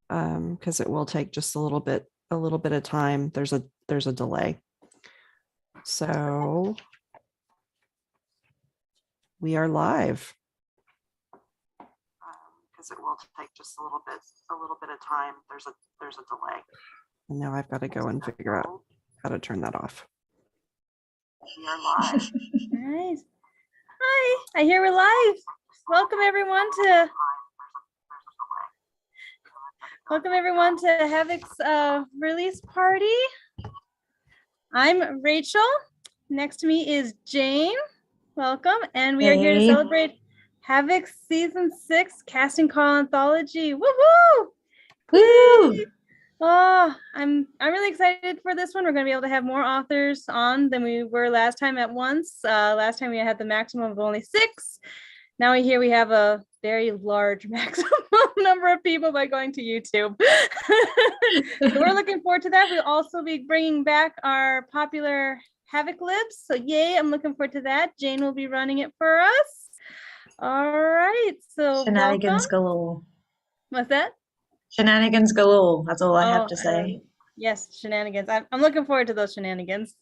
because it will take just a little bit of time. There's a delay. So we are live. Because it will take just a little bit of time. There's a delay. And now I've got to go and figure out how to turn that off. We are live. Nice. Hi, I hear we're live. Welcome everyone to Havok's release party. I'm Rachel. Next to me is Jane. Welcome, and we are here to celebrate Havok's season 6 casting call anthology. Woo woo! Woo! Oh, I'm really excited for this one. We're going to be able to have more authors on than we were last time at once. Last time we had the maximum of only 6. Now we have a very large maximum number of people by going to YouTube. So we're looking forward to that. We'll also be bringing back our popular Havok libs. So yay, I'm looking forward to that. Jane will be running it for us. All right. So Shenanigans welcome. galore. What's that? Shenanigans galore. That's all I have to say. Yes, shenanigans. I'm looking forward to those shenanigans.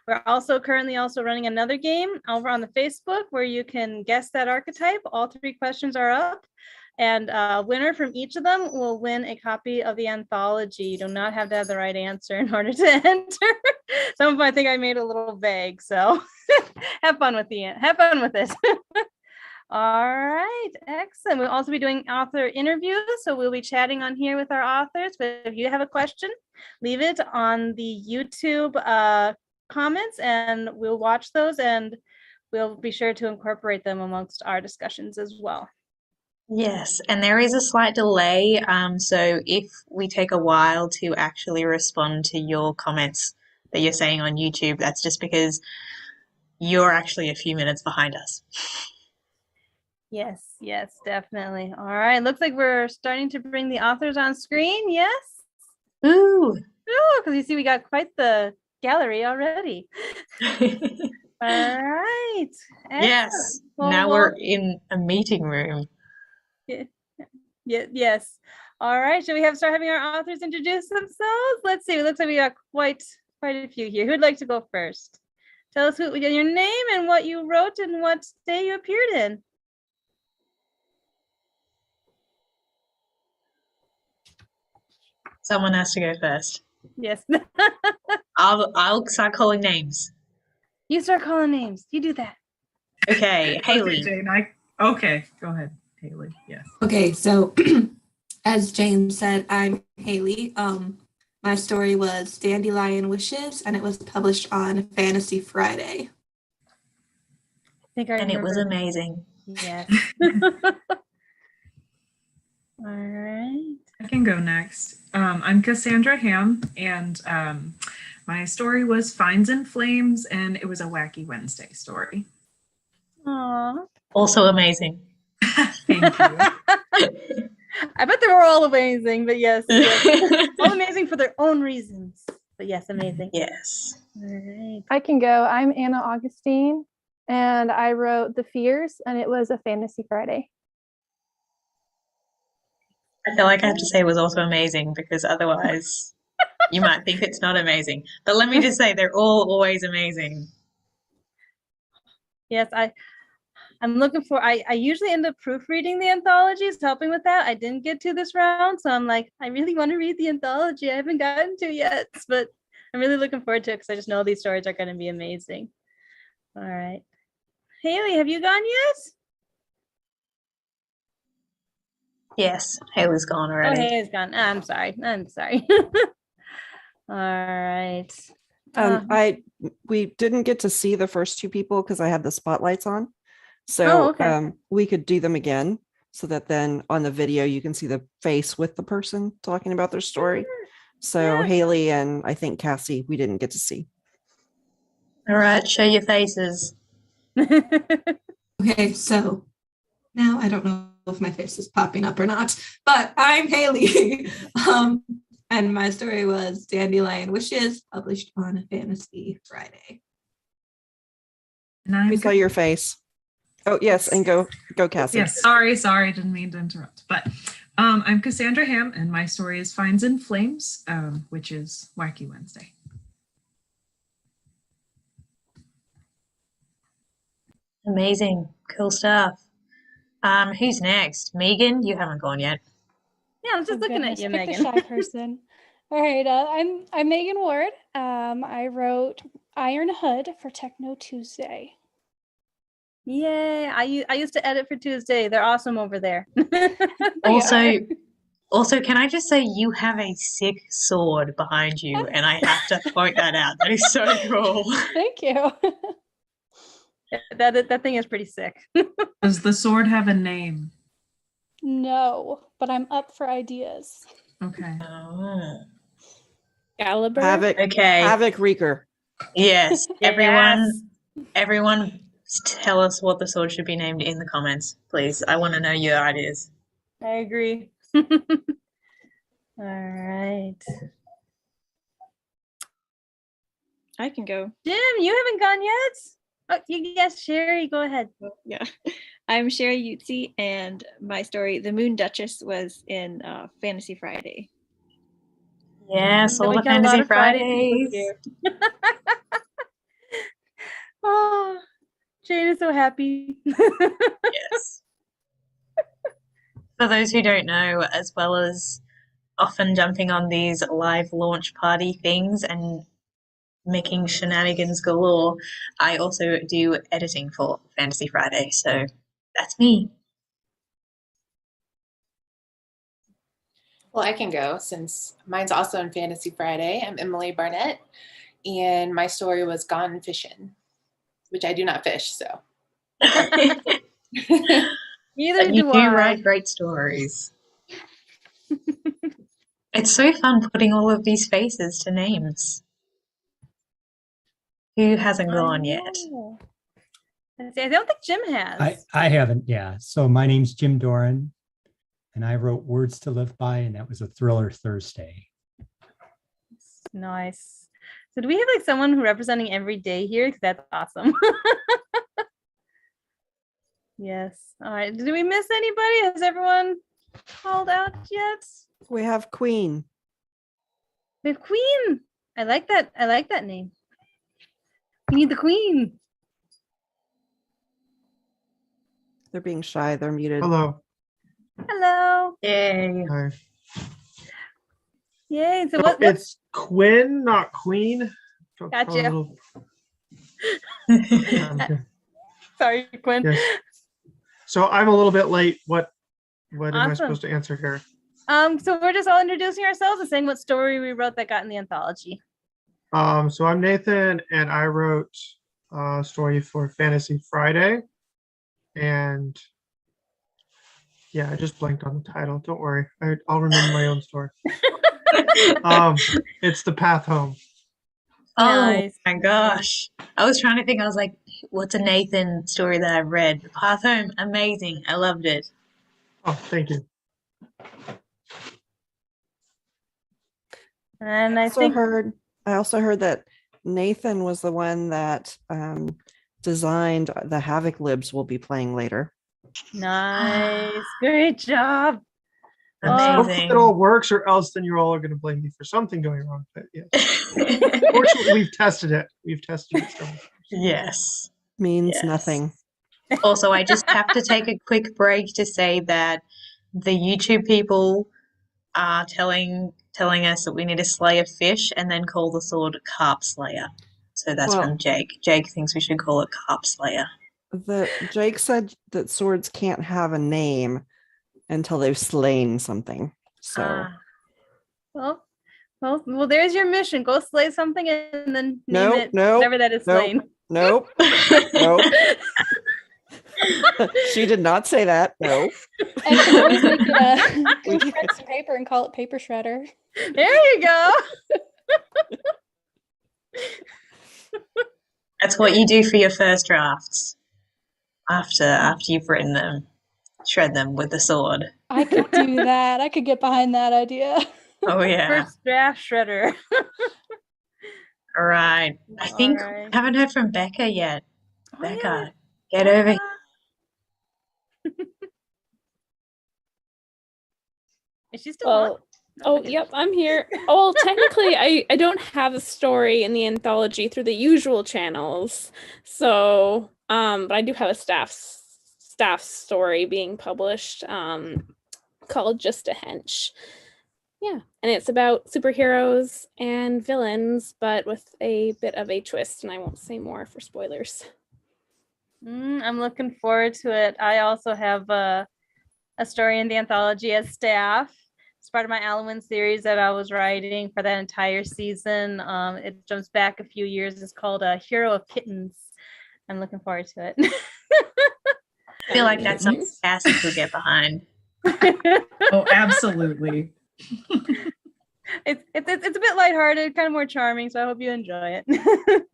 We're also currently running another game over on the Facebook where you can guess that archetype. All 3 questions are up, and a winner from each of them will win a copy of the anthology. You do not have to have the right answer in order to enter. Some of them I think I made a little vague, so have fun with it. All right, excellent. We'll also be doing author interviews, so we'll be chatting on here with our authors. But if you have a question, leave it on the YouTube comments, and we'll watch those, and we'll be sure to incorporate them amongst our discussions as well. Yes, and there is a slight delay, so if we take a while to actually respond to your comments that you're saying on YouTube, that's just because you're actually a few minutes behind us. Yes, definitely. All right, looks like we're starting to bring the authors on screen. Yes. Ooh. Because you see we got quite the gallery already. All right. Yes. Now we're in a meeting room. Yes. All right. Shall we start having our authors introduce themselves? Let's see. It looks like we got quite a few here. Who'd like to go first? Tell us your name and what you wrote and what day you appeared in. Someone has to go first. Yes. I'll start calling names. You start calling names. You do that. Okay, Haley. Okay, Jane, okay, go ahead, Haley. Yes. Okay, so as James said, I'm Haley. My story was Dandelion Wishes, and it was published on Fantasy Friday. And it was amazing. Yes. All right. I can go next. I'm Cassandra Ham, and my story was Finds in Flames, and it was a Wacky Wednesday story. Aww. Also amazing. Thank you. I bet they were all amazing, but yes. All amazing for their own reasons. But yes, amazing. Yes. All right. I can go. I'm Anna Augustine, and I wrote The Fears, and it was a Fantasy Friday. I feel like I have to say it was also amazing because otherwise you might think it's not amazing. But let me just say they're all always amazing. Yes, I'm looking for, I usually end up proofreading the anthologies, helping with that. I didn't get to this round, so I'm like, I really want to read the anthology. I haven't gotten to yet, but I'm really looking forward to it because I just know these stories are going to be amazing. All right. Haley, have you gone yet? Yes, Haley's gone already. Oh, Haley's gone. I'm sorry. All right. We didn't get to see the first 2 people because I had the spotlights on. So okay. We could do them again so that then on the video you can see the face with the person talking about their story. Sure. So Yeah. Haley and I think Cassie, we didn't get to see. All right, show your faces. Okay, so now I don't know if my face is popping up or not, but I'm Haley. And my story was Dandelion Wishes, published on Fantasy Friday. We saw your face. Oh, yes, and go Cassie. Yes, sorry, didn't mean to interrupt. But I'm Cassandra Ham, and my story is Finds in Flames, which is Wacky Wednesday. Amazing. Cool stuff. Who's next? Megan, you haven't gone yet. Yeah, I'm just looking at you, Pick Megan. the shy person. All right, I'm Megan Ward. I wrote Iron Hood for Techno Tuesday. Yay! I used to edit for Tuesday. They're awesome over there. Also, can I just say you have a sick sword behind you, and I have to point that out. That is so cool. Thank you. That thing is pretty sick. Does the sword have a name? No, but I'm up for ideas. Okay. Oh. Caliber. Havok. Okay. Havok Reeker. Yes. Yes. Everyone, tell us what the sword should be named in the comments, please. I want to know your ideas. I agree. All right. I can go. Jim, you haven't gone yet? Oh, yes, Sherry, go ahead. Yeah. I'm Sherry Utzi, and my story, The Moon Duchess, was in Fantasy Friday. Yes, all We the got a lot Fantasy of Friday people Fridays. here. Oh, Jane is so happy. Yes. For those who don't know, as well as often jumping on these live launch party things and making shenanigans galore, I also do editing for Fantasy Friday, so that's me. Well, I can go since mine's also in Fantasy Friday. I'm Emily Barnett, and my story was Gone Fishing, which I do not fish, so. Neither You do do I. write great stories. It's so fun putting all of these faces to names. Who hasn't gone yet? know. Let's see, I don't think Jim has. I haven't, yeah. So my name's Jim Doran, and I wrote Words to Live By, and that was a thriller Thursday. Nice. So do we have like someone who representing every day here? Because that's awesome. Yes. All right. Did we miss anybody? Has everyone called out yet? We have Queen. We have Queen. I like that. I like that name. We need the Queen. They're being shy. They're muted. Hello. Hello. Yay. Hi. Yay. So So what's it's Quinn, not Queen. Gotcha. Okay. Sorry, Quinn. Yes. So I'm a little bit late. What am I Awesome. supposed to answer here? So we're just all introducing ourselves and saying what story we wrote that got in the anthology. So I'm Nathan, and I wrote a story for Fantasy Friday. And yeah, I just blanked on the title. Don't worry. I'll remember my own story. It's The Path Home. Nice. Oh my gosh. I was trying to think, I was like, what's a Nathan story that I've read? The Path Home, amazing. I loved it. Oh, thank you. And I also heard that Nathan was the one that designed the Havok libs we'll be playing later. Nice. Great job. Hopefully it all works, or else then you're all going to blame me for something going wrong. But yes. Fortunately, we've tested it. So. Yes. Means nothing. Also, I just have to take a quick break to say that the YouTube people are telling us that we need to slay a fish and then call the sword Carp Slayer. So that's from Jake. Jake thinks we should call it Carp Slayer. Jake said that swords can't have a name until they've slain something. So well, there's your mission. Go slay something and then name it nope, whatever that is slain. Nope. She did not say that. No. I can always make it we can shred some paper and call it Paper Shredder. There you go. That's what you do for your first drafts. After you've written them, shred them with the sword. I could do that. I could get behind that idea. Oh yeah. First draft shredder. All right. I think right. I haven't heard from Becca yet. Oh, Becca, get over here. Is she still on? Well, oh, yep, I'm here. Well, technically, I don't have a story in the anthology through the usual channels. So, but I do have a staff story being published, called Just a Hench. Yeah, and it's about superheroes and villains, but with a bit of a twist, and I won't say more for spoilers. I'm looking forward to it. I also have a story in the anthology as staff. It's part of my Halloween series that I was writing for that entire season. It jumps back a few years. It's called Hero of Kittens. I'm looking forward to it. I feel like that's something Cassie could get behind. Oh, absolutely. It's a bit lighthearted, kind of more charming, so I hope you enjoy it.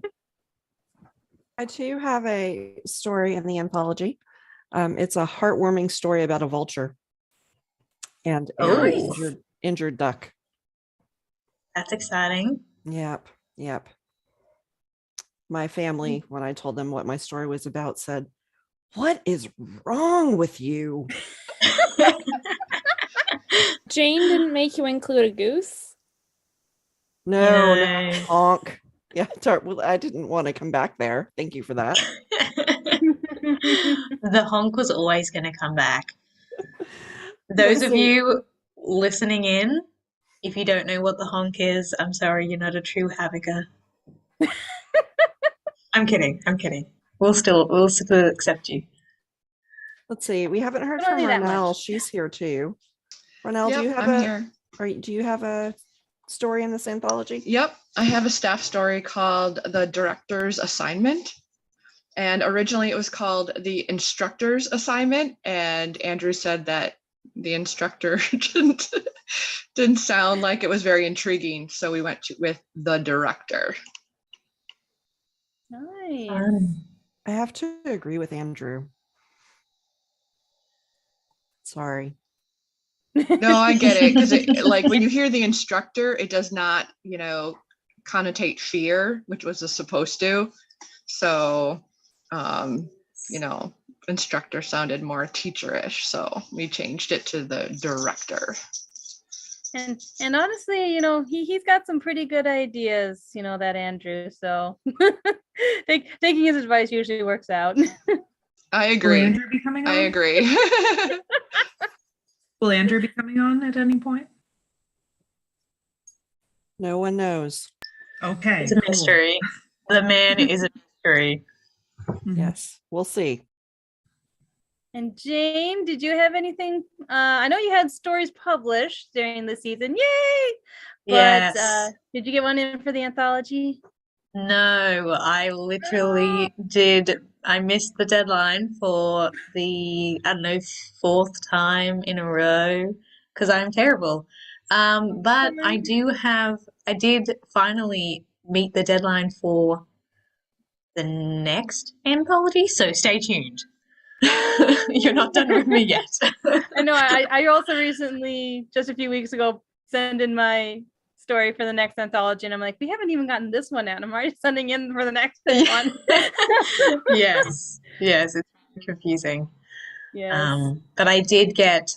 I too have a story in the anthology. It's a heartwarming story about a vulture and an injured duck. That's exciting. Yep. My family, when I told them what my story was about, said, "What is wrong with you?" Jane didn't make you include a goose? No, honk. Yeah, well, I didn't want to come back there. Thank you for that. The honk was always going to come back. Those of you listening in, if you don't know what the honk is, I'm sorry, you're not a true Havoker. I'm kidding. We'll still accept you. Let's see. We haven't heard from Ronelle. She's here too. Ronelle, Yep, do you have I'm here. do you have a story in this anthology? Yep, I have a staff story called The Director's Assignment. And originally it was called The Instructor's Assignment. And Andrew said that the instructor didn't sound like it was very intriguing. So we went with The Director. Nice. I have to agree with Andrew. Sorry. No, I get it. Because like when you hear the instructor, it does not, connotate fear, which was supposed to. So, instructor sounded more teacherish. So we changed it to The Director. And honestly, he's got some pretty good ideas, that Andrew. So taking his advice usually works out. I agree. Will Andrew be coming on? I agree. Will Andrew be coming on at any point? No one knows. Okay. It's a mystery. The man is a mystery. Yes, we'll see. And Jane, did you have anything? I know you had stories published during the season. Yay! But Yes. did you get one in for the anthology? No, I literally did. I missed the deadline for the, 4th time in a row because I'm terrible. But I did finally meet the deadline for the next anthology, so stay tuned. You're not done with me yet. I know. I also recently, just a few weeks ago, sent in my story for the next anthology, and I'm like, we haven't even gotten this one out. I'm already sending in for the next one. Yes, it's confusing. Yes. But I did get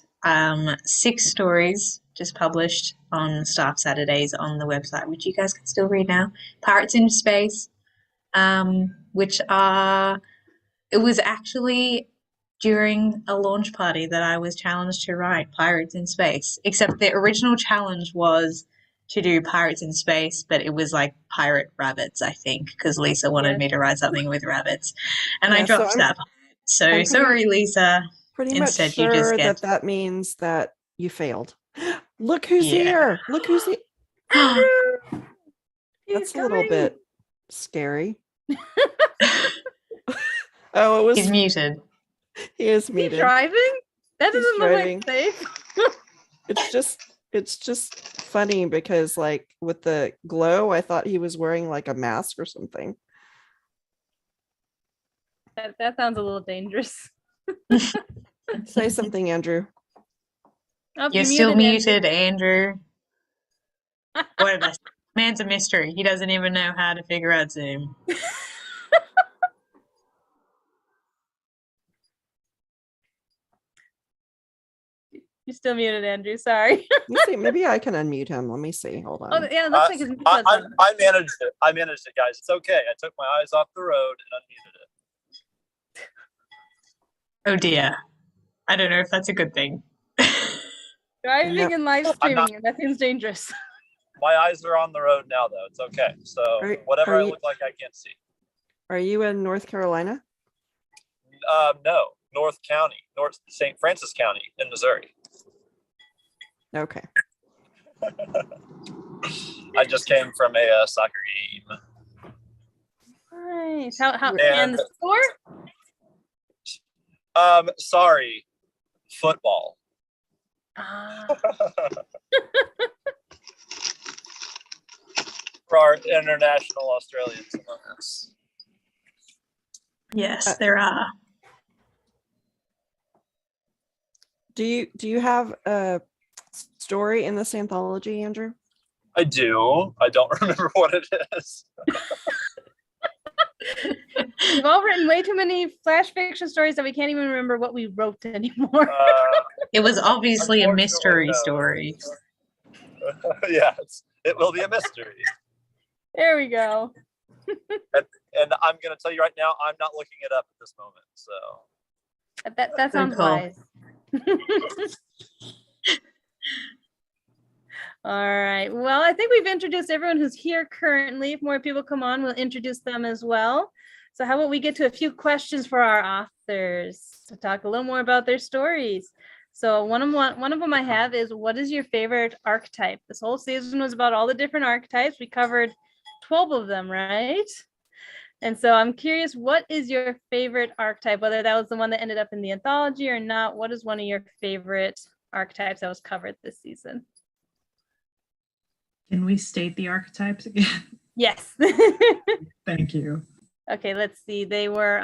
6 stories just published on Staff Saturdays on the website, which you guys can still read now. Pirates in Space, which are, it was actually during a launch party that I was challenged to write Pirates in Space, except the original challenge was to do Pirates in Space, but it was like pirate rabbits, I think, because Lisa wanted me to write something with rabbits, and I dropped that. So sorry, Lisa. Pretty Instead, much sure you just get that means that you failed. Look who's here. Look who's here. That's a little bit scary. Oh, it was. He's muted. He is muted. He's driving? That doesn't look like safe. It's just funny because like with the glow, I thought he was wearing like a mask or something. That sounds a little dangerous. Say something, Andrew. Oh, You're still muted, Andrew. Whatever. Man's a mystery. He doesn't even know how to figure out Zoom. You're still muted, Andrew. Sorry. Let me see. Maybe I can unmute him. Let me see. Hold on. Oh, yeah, it looks like his mute button's on. I managed it. I managed it, guys. It's okay. I took my eyes off the road and unmuted it. Oh dear. I don't know if that's a good thing. Driving Yep. and live I'm streaming, not- that seems dangerous. My eyes are on the road now, though. It's okay. So whatever are I you- look like, I can't see. Are you in North Carolina? No, North County, North St. Francis County in Missouri. Okay. I just came from a soccer game. Nice. How And- and the score? Sorry, football. For our international Australians among us. Yes, there are. Do you have a story in this anthology, Andrew? I do. I don't remember what it is. We've all written way too many flash fiction stories that we can't even remember what we wrote anymore. It was obviously a mystery Unfortunately, story. Yes, it will be a mystery. There we go. And I'm going to tell you right now, I'm not looking it up at this moment. So That sounds call. wise. All right. Well, I think we've introduced everyone who's here currently. If more people come on, we'll introduce them as well. So how about we get to a few questions for our authors to talk a little more about their stories. So one of them I have is, what is your favorite archetype? This whole season was about all the different archetypes. We covered 12 of them, right? And so I'm curious, what is your favorite archetype? Whether that was the one that ended up in the anthology or not, what is one of your favorite archetypes that was covered this season? Can we state the archetypes again? Yes. Thank you. Okay, let's see. They were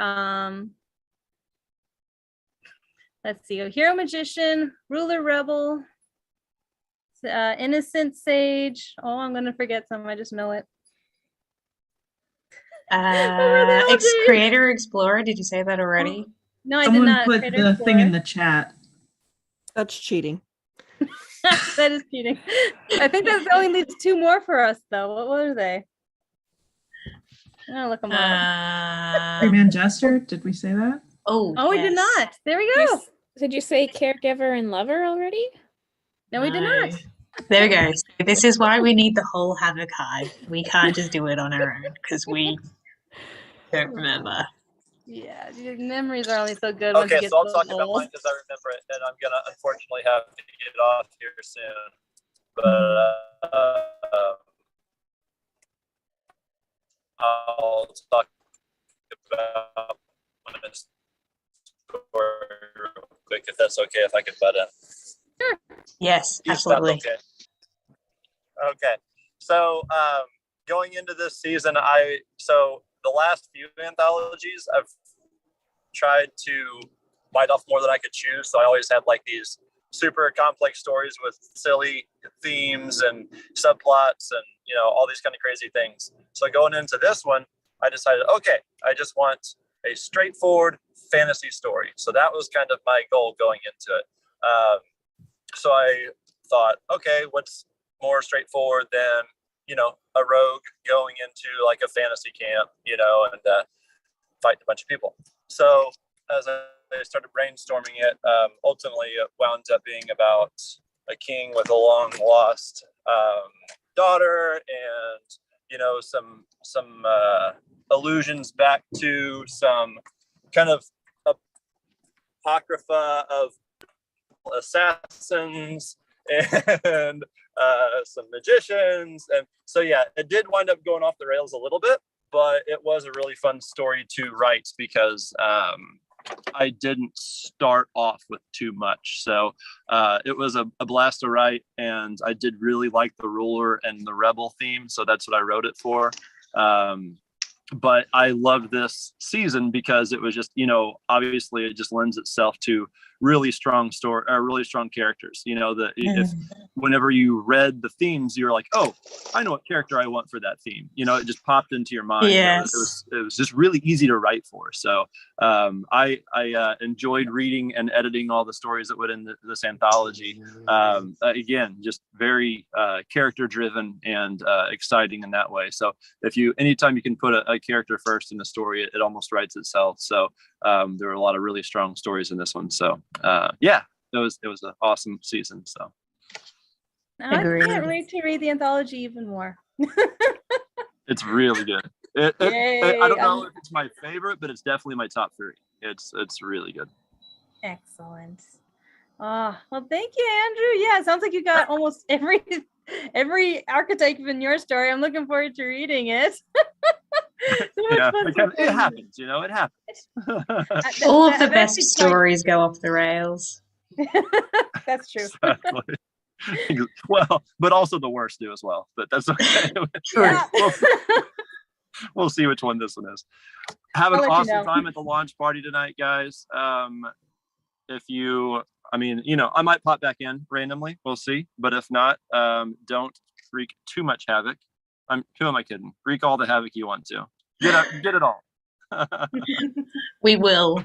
let's see, a hero magician, ruler rebel, innocent sage. Oh, I'm gonna forget some. I just know it. Creator Explorer, did you say that already? No, I Someone did not. put Creator the thing in Explorer. the chat. That's cheating. That is cheating. I think that only leaves two more for us, though. What were they? I'm gonna look them up. Three-man jester, did we say that? Oh, we did not. There we go. Did you say caregiver and lover already? No, we did not. There we go. So this is why we need the whole Havok hive. We can't just do it on our own because we don't remember. Yeah, your memories are only so good. Once you okay, get so I'll so talk about old. mine because I remember it, and I'm gonna unfortunately have to get off here soon. But I'll talk about my story real quick if that's okay. If I could butt in. Yes, Yes, absolutely. that's okay. Okay. So going into this season, so the last few anthologies, I've tried to bite off more than I could chew. So I always had like these super complex stories with silly themes and subplots and, you know, all these kind of crazy things. So going into this one, I decided, okay, I just want a straightforward fantasy story. So that was kind of my goal going into it. So I thought, okay, what's more straightforward than, you know, a rogue going into like a fantasy camp, you know, and fighting a bunch of people. So as I started brainstorming it, ultimately it wound up being about a king with a long lost daughter, and you know, some allusions back to some kind of apocrypha of assassins and some magicians. And so yeah, it did wind up going off the rails a little bit, but it was a really fun story to write because I didn't start off with too much. So it was a blast to write, and I did really like the ruler and the rebel theme. So that's what I wrote it for. But I loved this season because it was just, you know, obviously it just lends itself to really strong story, really strong characters. You know, if whenever you read the themes, you were like, oh, I know what character I want for that theme. You know, it just popped into your mind. Yes. It was just really easy to write for. So I enjoyed reading and editing all the stories that went in this anthology. Again, just very character driven and exciting in that way. So anytime you can put a character first in a story, it almost writes itself. So there were a lot of really strong stories in this one. So yeah, it was an awesome season. So I can't wait to read the anthology even more. it's really good. I don't know if it's my favorite, but it's definitely my top 3. It's really good. Excellent. Well, thank you, Andrew. Yeah, it sounds like you got almost every archetype in your story. I'm looking forward to reading it. It happens, you know, it happens. All of the best stories go off the rails. That's true. Exactly. Well, but also the worst do as well, but that's okay. We'll see which one this one is. Have an awesome time at the launch party tonight, guys. If you, I mean, you know, I might pop back in randomly. We'll see. But if not, don't wreak too much havoc. Who am I kidding? Wreak all the havoc you want to. Get it all. We will.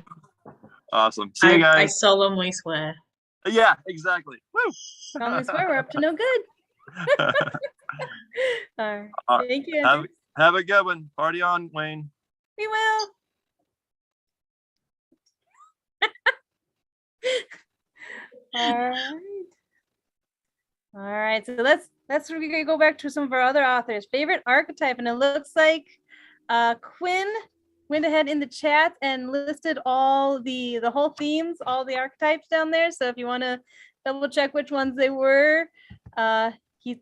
Awesome. See you guys. I solemnly swear. Yeah, exactly. Woo! Solemnly swear we're up to no good. All right. Thank you. Have a good one. Party on, Wayne. We will. All right. So let's go back to some of our other authors. Favorite archetype, and it looks like Quinn went ahead in the chat and listed all the whole themes, all the archetypes down there. So if you want to double check which ones they were, he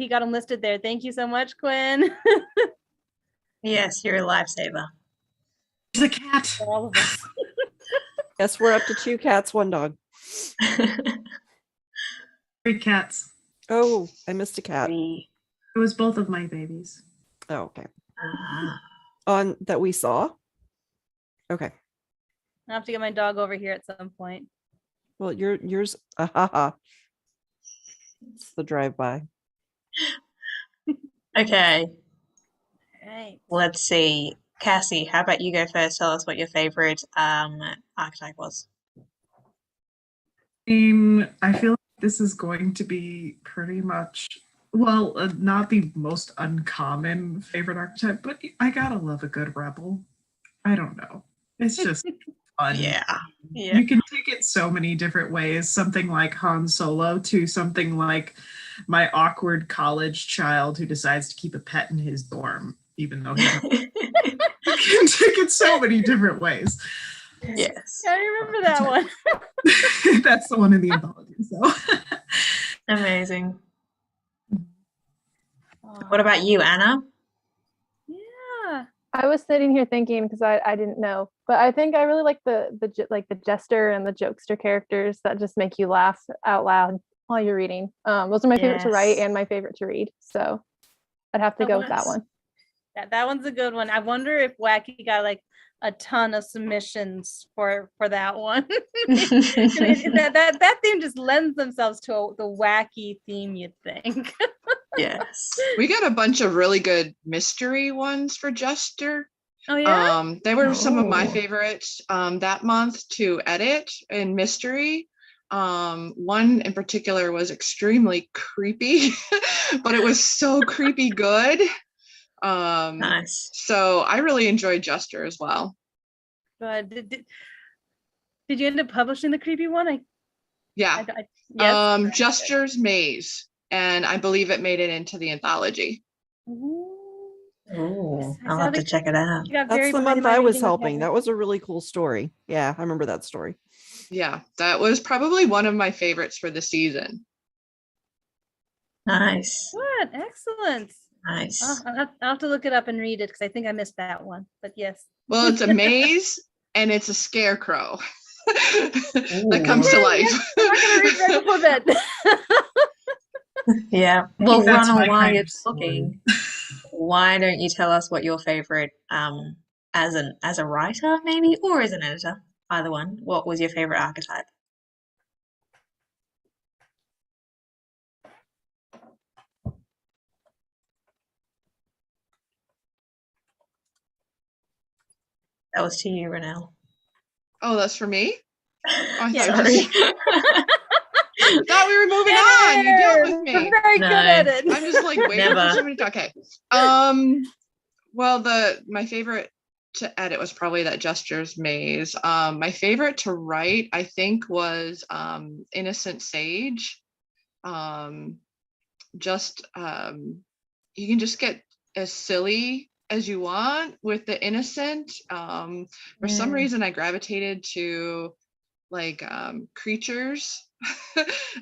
got them listed there. Thank you so much, Quinn. Yes, you're a lifesaver. There's a cat. For all of us. Yes, we're up to 2 cats, 1 dog. 3 cats. Oh, I missed a cat. It was both of my babies. Oh, okay. On that we saw. Okay. I have to get my dog over here at some point. Well, yours. It's the drive-by. Okay. All right. Let's see. Cassie, how about you go first? Tell us what your favorite archetype was. I feel like this is going to be pretty much, well, not the most uncommon favorite archetype, but I gotta love a good rebel. I don't know. It's just fun. Yeah. You can take it so many different ways. Something like Han Solo to something like my awkward college child who decides to keep a pet in his dorm, even though he can take it so many different ways. Yes. I remember that one. That's the one in the anthology. So amazing. What about you, Anna? Yeah. I was sitting here thinking because I didn't know, but I think I really like the jester and the jokester characters that just make you laugh out loud while you're reading. Those are my favorite to write and my favorite to read. So I'd have to go with that one. That one's a good one. I wonder if Wacky got like a ton of submissions for that one. that theme just lends themselves to the wacky theme, you'd think. Yes. We got a bunch of really good mystery ones for Jester. Oh yeah. They were some of my favorites that month to edit in mystery. One in particular was extremely creepy, but it was so creepy good. Nice. So I really enjoyed Jester as well. But did you end up publishing the creepy one? Yeah. Yes. Jester's Maze, and I believe it made it into the anthology. Oh, I'll have to check it out. That's the month I was helping. That was a really cool story. Yeah, I remember that story. Yeah, that was probably one of my favorites for the season. Nice. Good. Excellent. Nice. I'll have to look it up and read it because I think I missed that one. But yes. Well, it's a maze and it's a scarecrow that comes to life. I'm not gonna read right before bed. Yeah. Well, Ronald, while you're talking, why don't you tell us what your favorite as a writer maybe, or as an editor? Either one. What was your favorite archetype? That was to you, Renelle. Oh, that's for me? Oh, I Yeah. thought, I thought we were moving on. You dealt with me. We're very No. good at it. I'm just like waiting Never. for somebody to. Okay. Well, my favorite to edit was probably that gestures maze. My favorite to write, I think, was Innocent Sage. You can just get as silly as you want with the innocent. For some reason, I gravitated to like creatures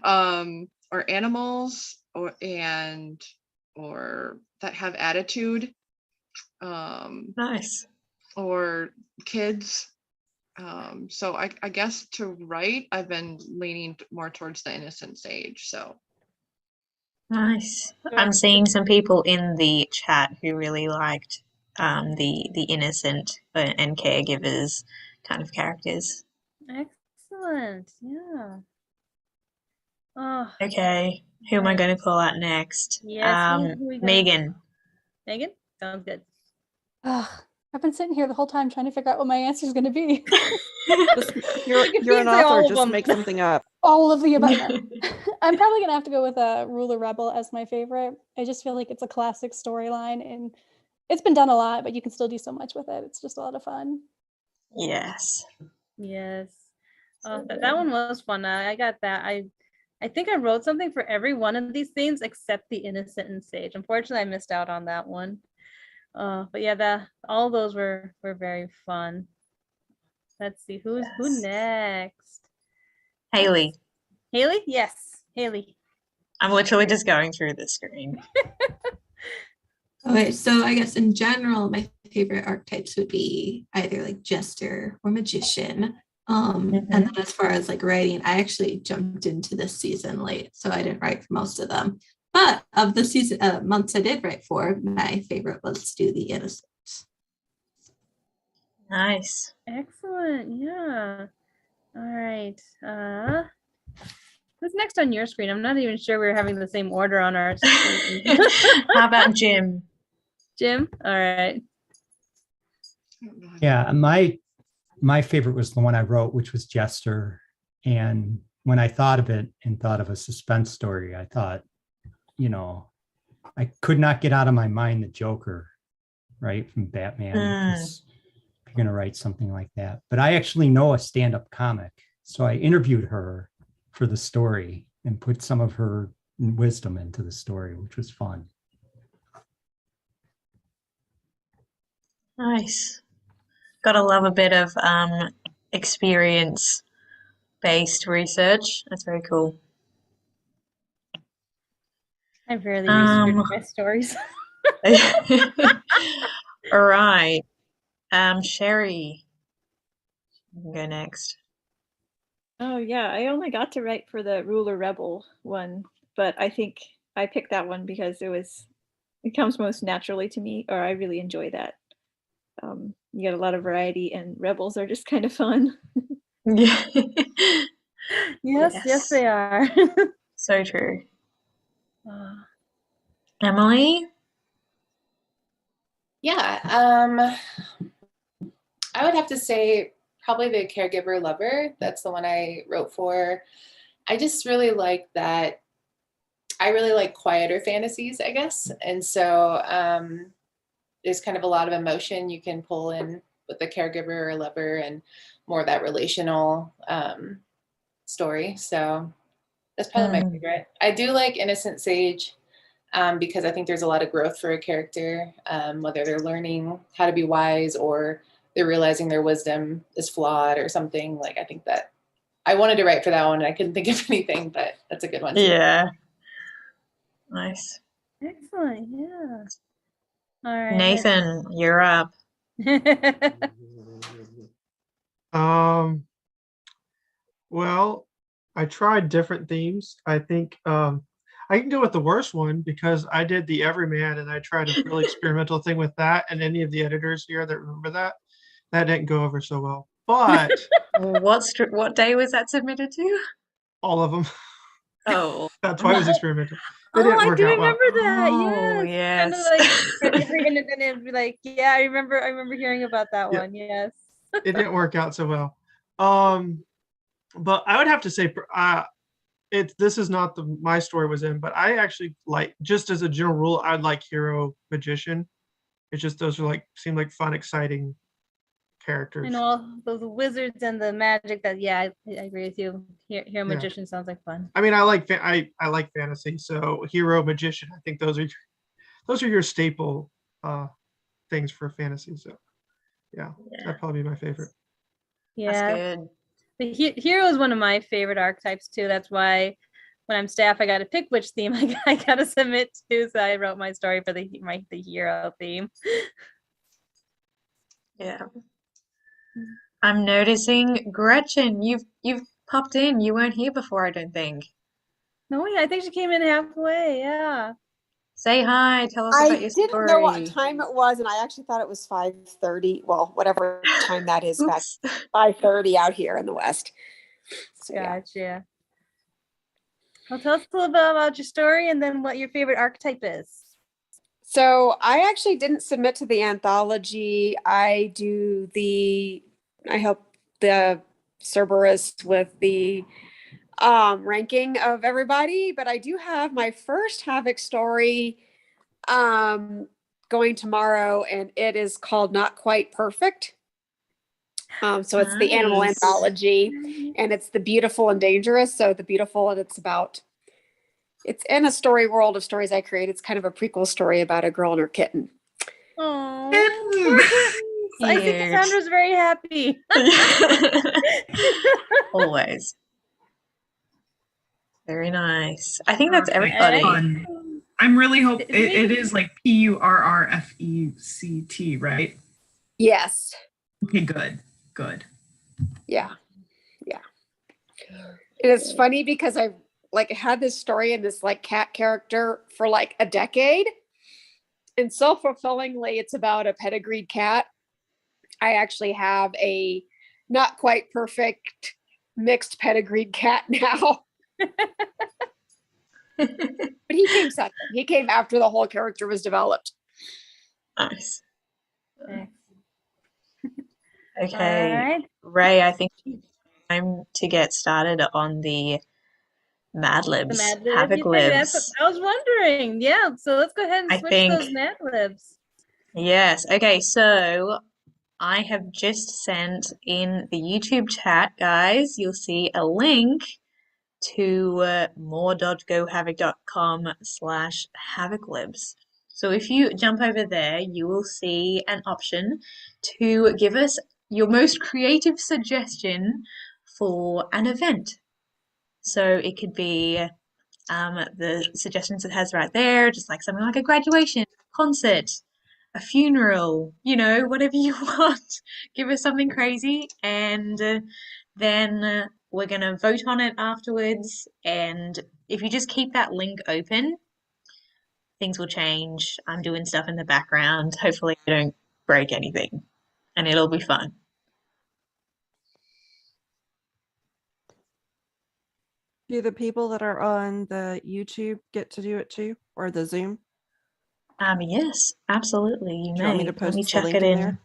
or animals or that have attitude. Nice. Or kids. So I guess to write, I've been leaning more towards the Innocent Sage. So Nice. I'm seeing some people in the chat who really liked the innocent and caregivers kind of characters. Excellent. Yeah. Oh, Okay, who am I going to call out next? yes. Who we got? Megan. Megan? Sounds good. Ugh, I've been sitting here the whole time trying to figure out what my answer is going to be. You're an author, just make something up. All of the above. I'm probably going to have to go with Ruler Rebel as my favorite. I just feel like it's a classic storyline and it's been done a lot, but you can still do so much with it. It's just a lot of fun. Yes. Yes. That one was fun. I got that. I think I wrote something for every one of these things except the Innocent and Sage. Unfortunately, I missed out on that one. But yeah, all those were very fun. Let's see who next. Haley. Haley? Yes, Haley. I'm literally just going through the screen. Okay, so I guess in general, my favorite archetypes would be either like jester or magician. And then as far as like writing, I actually jumped into this season late, so I didn't write for most of them. But of the season months I did write for, my favorite was Do the Innocent. Nice. Excellent. Yeah. All right. Who's next on your screen? I'm not even sure we're having the same order on our screen. How about Jim? Jim? All right. Yeah, my favorite was the one I wrote, which was Jester. And when I thought of it and thought of a suspense story, I thought, I could not get out of my mind the Joker, right, from Batman. Because if you're going to write something like that. But I actually know a stand-up comic. So I interviewed her for the story and put some of her wisdom into the story, which was fun. Nice. Gotta love a bit of experience-based research. That's very cool. I barely researched my stories. All right. Sherry, you can go next. Oh yeah, I only got to write for the Ruler Rebel one, but I think I picked that one because it comes most naturally to me, or I really enjoy that. You get a lot of variety, and rebels are just kind of fun. Yeah. Yes, they are. So true. Emily? Yeah, I would have to say probably the Caregiver Lover. That's the one I wrote for. I just really like that. I really like quieter fantasies, I guess. And so there's kind of a lot of emotion you can pull in with the caregiver or lover and more of that relational story. So that's probably my favorite. I do like Innocent Sage because I think there's a lot of growth for a character, whether they're learning how to be wise or they're realizing their wisdom is flawed or something. Like, I think that I wanted to write for that one and I couldn't think of anything, but that's a good one too. Yeah. Nice. Excellent. Yeah. All right. Nathan, you're up. Well, I tried different themes. I think I can go with the worst one because I did the Everyman and I tried a really experimental thing with that. And any of the editors here that remember that didn't go over so well. But what day was that submitted to? All of them. Oh, that's why it was experimental. They Oh, didn't I work do out well. remember that. Oh, Yes. Kind of like every independent be like, yeah, I remember hearing about that one. Yes. it didn't work out so well. But I would have to say, this is not my story was in, but I actually like, just as a general rule, I'd like hero magician. It's just those are like seem like fun, exciting characters. I know all those wizards and the magic. That I agree with you. Hero magician sounds like fun. I mean, I like fantasy, so hero magician. I think those are your staple things for fantasy. So that'd probably be my favorite. Yeah, That's good. the hero is one of my favorite archetypes too. That's why when I'm staff, I got to pick which theme I got to submit to. So I wrote my story for the hero theme. Yeah. I'm noticing Gretchen, you've popped in. You weren't here before, I don't think. No, I think she came in halfway. Yeah. Say hi. Tell us about your story. I didn't know what time it was, and I actually thought it was 5:30. Well, whatever time that is back, 5:30 out here in the West. So, Gotcha. Well, tell us a little bit about your story and then what your favorite archetype is. So I actually didn't submit to the anthology. I help the Cerberus with the ranking of everybody, but I do have my first Havok story going tomorrow, and it is called Not Quite Perfect. So it's the animal anthology, and it's the beautiful and dangerous. So the beautiful, and it's in a story world of stories I create. It's kind of a prequel story about a girl and her kitten. Oh, I think Cassandra's very happy. Always. Very nice. I think that's everybody. I'm really hoping it is like PURRFECT, right? Yes. Okay, good. Yeah. It is funny because I had this story in this cat character for a decade, and self-fulfillingly, it's about a pedigreed cat. I actually have a not quite perfect mixed pedigreed cat now. But he came second. He came after the whole character was developed. Nice. Okay. Okay. Right. Ray, I think it's time to get started on the Mad Libs. Havok Libs. That's what I was wondering. Yeah, so let's go ahead and switch those Mad Libs. Yes. Okay, so I have just sent in the YouTube chat, guys. You'll see a link to more.gohavok.com/havoklibs. So if you jump over there, you will see an option to give us your most creative suggestion for an event. So it could be the suggestions it has right there, just like something like a graduation, concert, a funeral, whatever you want. Give us something crazy, and then we're going to vote on it afterwards. And if you just keep that link open, things will change. I'm doing stuff in the background. Hopefully I don't break anything, and it'll be fun. Do the people that are on the YouTube get to do it too, or the Zoom? Yes, absolutely. You Do may. you want me to Let post me the check link it in in. there?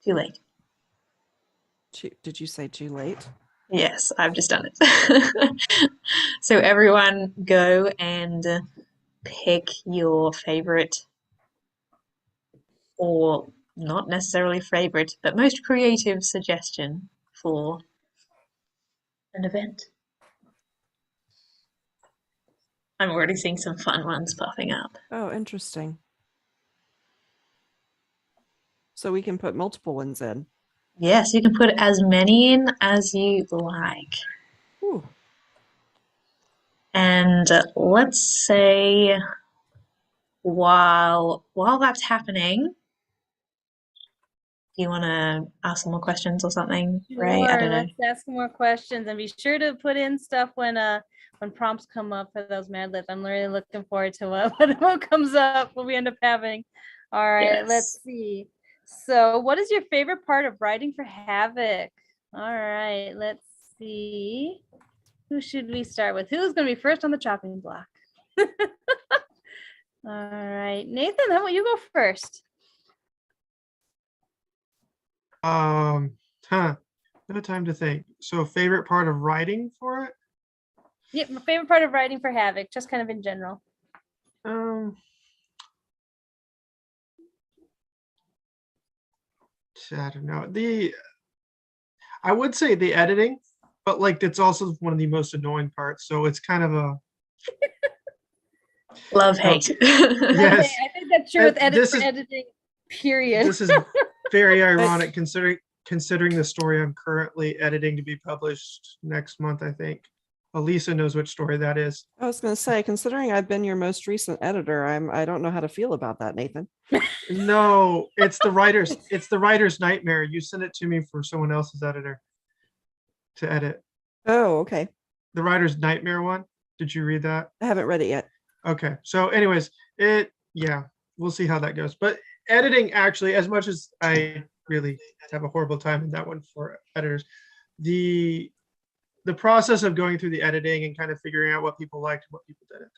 Too late. Did you say too late? Yes, I've just done it. So everyone go and pick your favorite, or not necessarily favorite, but most creative suggestion for an event. I'm already seeing some fun ones popping up. Oh, interesting. So we can put multiple ones in. Yes, you can put as many in as you like. Ooh. And let's say while that's happening, do you want to ask some more questions or something, Ray? I don't know. Let's ask some more questions, and be sure to put in stuff when prompts come up for those Mad Libs. I'm really looking forward to what comes up, what we end up having. All right, Let's see. So what is your favorite part of writing for Havok? All right, let's see. Who should we start with? Who's going to be first on the chopping block? All right, Nathan, how about you go first? No time to think. So favorite part of writing for it? Yeah, my favorite part of writing for Havok, just kind of in general. I don't know. I would say the editing, but like it's also one of the most annoying parts. So it's kind of a Love hate. yes. I think that's true with editing. Period. This is very ironic considering the story I'm currently editing to be published next month, I think. Elisa knows which story that is. I was going to say, considering I've been your most recent editor, I don't know how to feel about that, Nathan. No, it's the writer's nightmare. You sent it to me for someone else's editor to edit. Oh, okay. The writer's nightmare one. Did you read that? I haven't read it yet. Okay. So anyways, we'll see how that goes. But editing, actually, as much as I really have a horrible time in that one for editors, the process of going through the editing and kind of figuring out what people liked and what people didn't,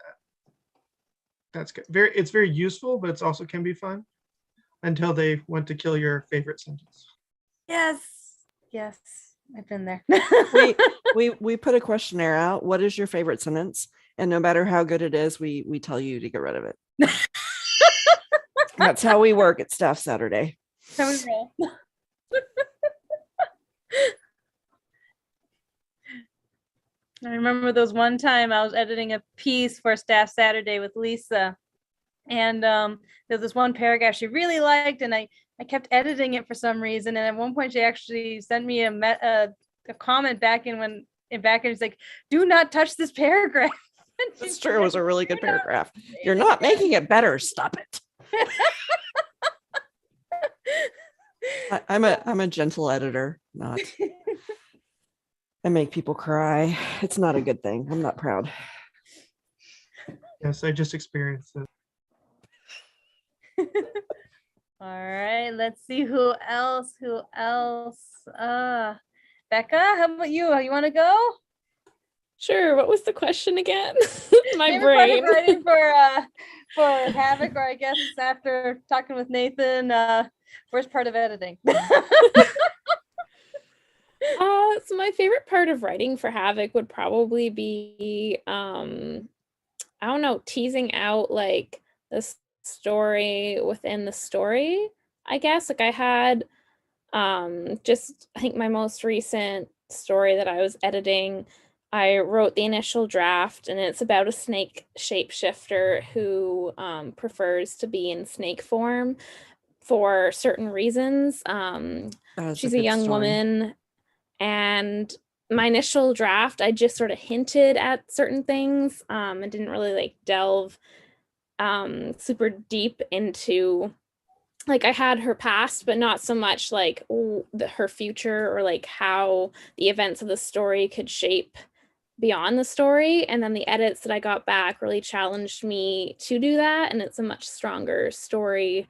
that's good. It's very useful, but it's also can be fun until they want to kill your favorite sentence. Yes, I've been there. we put a questionnaire out. What is your favorite sentence? And no matter how good it is, we tell you to get rid of it. That's how we work at Staff Saturday. How we roll. I remember those one time I was editing a piece for Staff Saturday with Lisa, and there's this one paragraph she really liked, and I kept editing it for some reason, and at one point she actually sent me a comment back and it's like, "Do not touch this paragraph." That's true. It was a really good paragraph. You're not making it better. Stop it. I'm a gentle editor, not. I make people cry. It's not a good thing. I'm not proud. Yes, I just experienced it. All right, let's see who else. Becca, how about you? You want to go? Sure. What was the question again? My Favorite part of brain. writing for Havok, or I guess after talking with Nathan, worst part of editing. So my favorite part of writing for Havok would probably be, I don't know, teasing out like the story within the story, I guess. Like I had I think my most recent story that I was editing, I wrote the initial draft, and it's about a snake shapeshifter who prefers to be in snake form for certain reasons. She's a young woman, and my initial draft, I just sort of hinted at certain things and didn't really like delve super deep into, like I had her past, but not so much like her future or like how the events of the story could shape beyond the story. And then the edits that I got back really challenged me to do that, and it's a much stronger story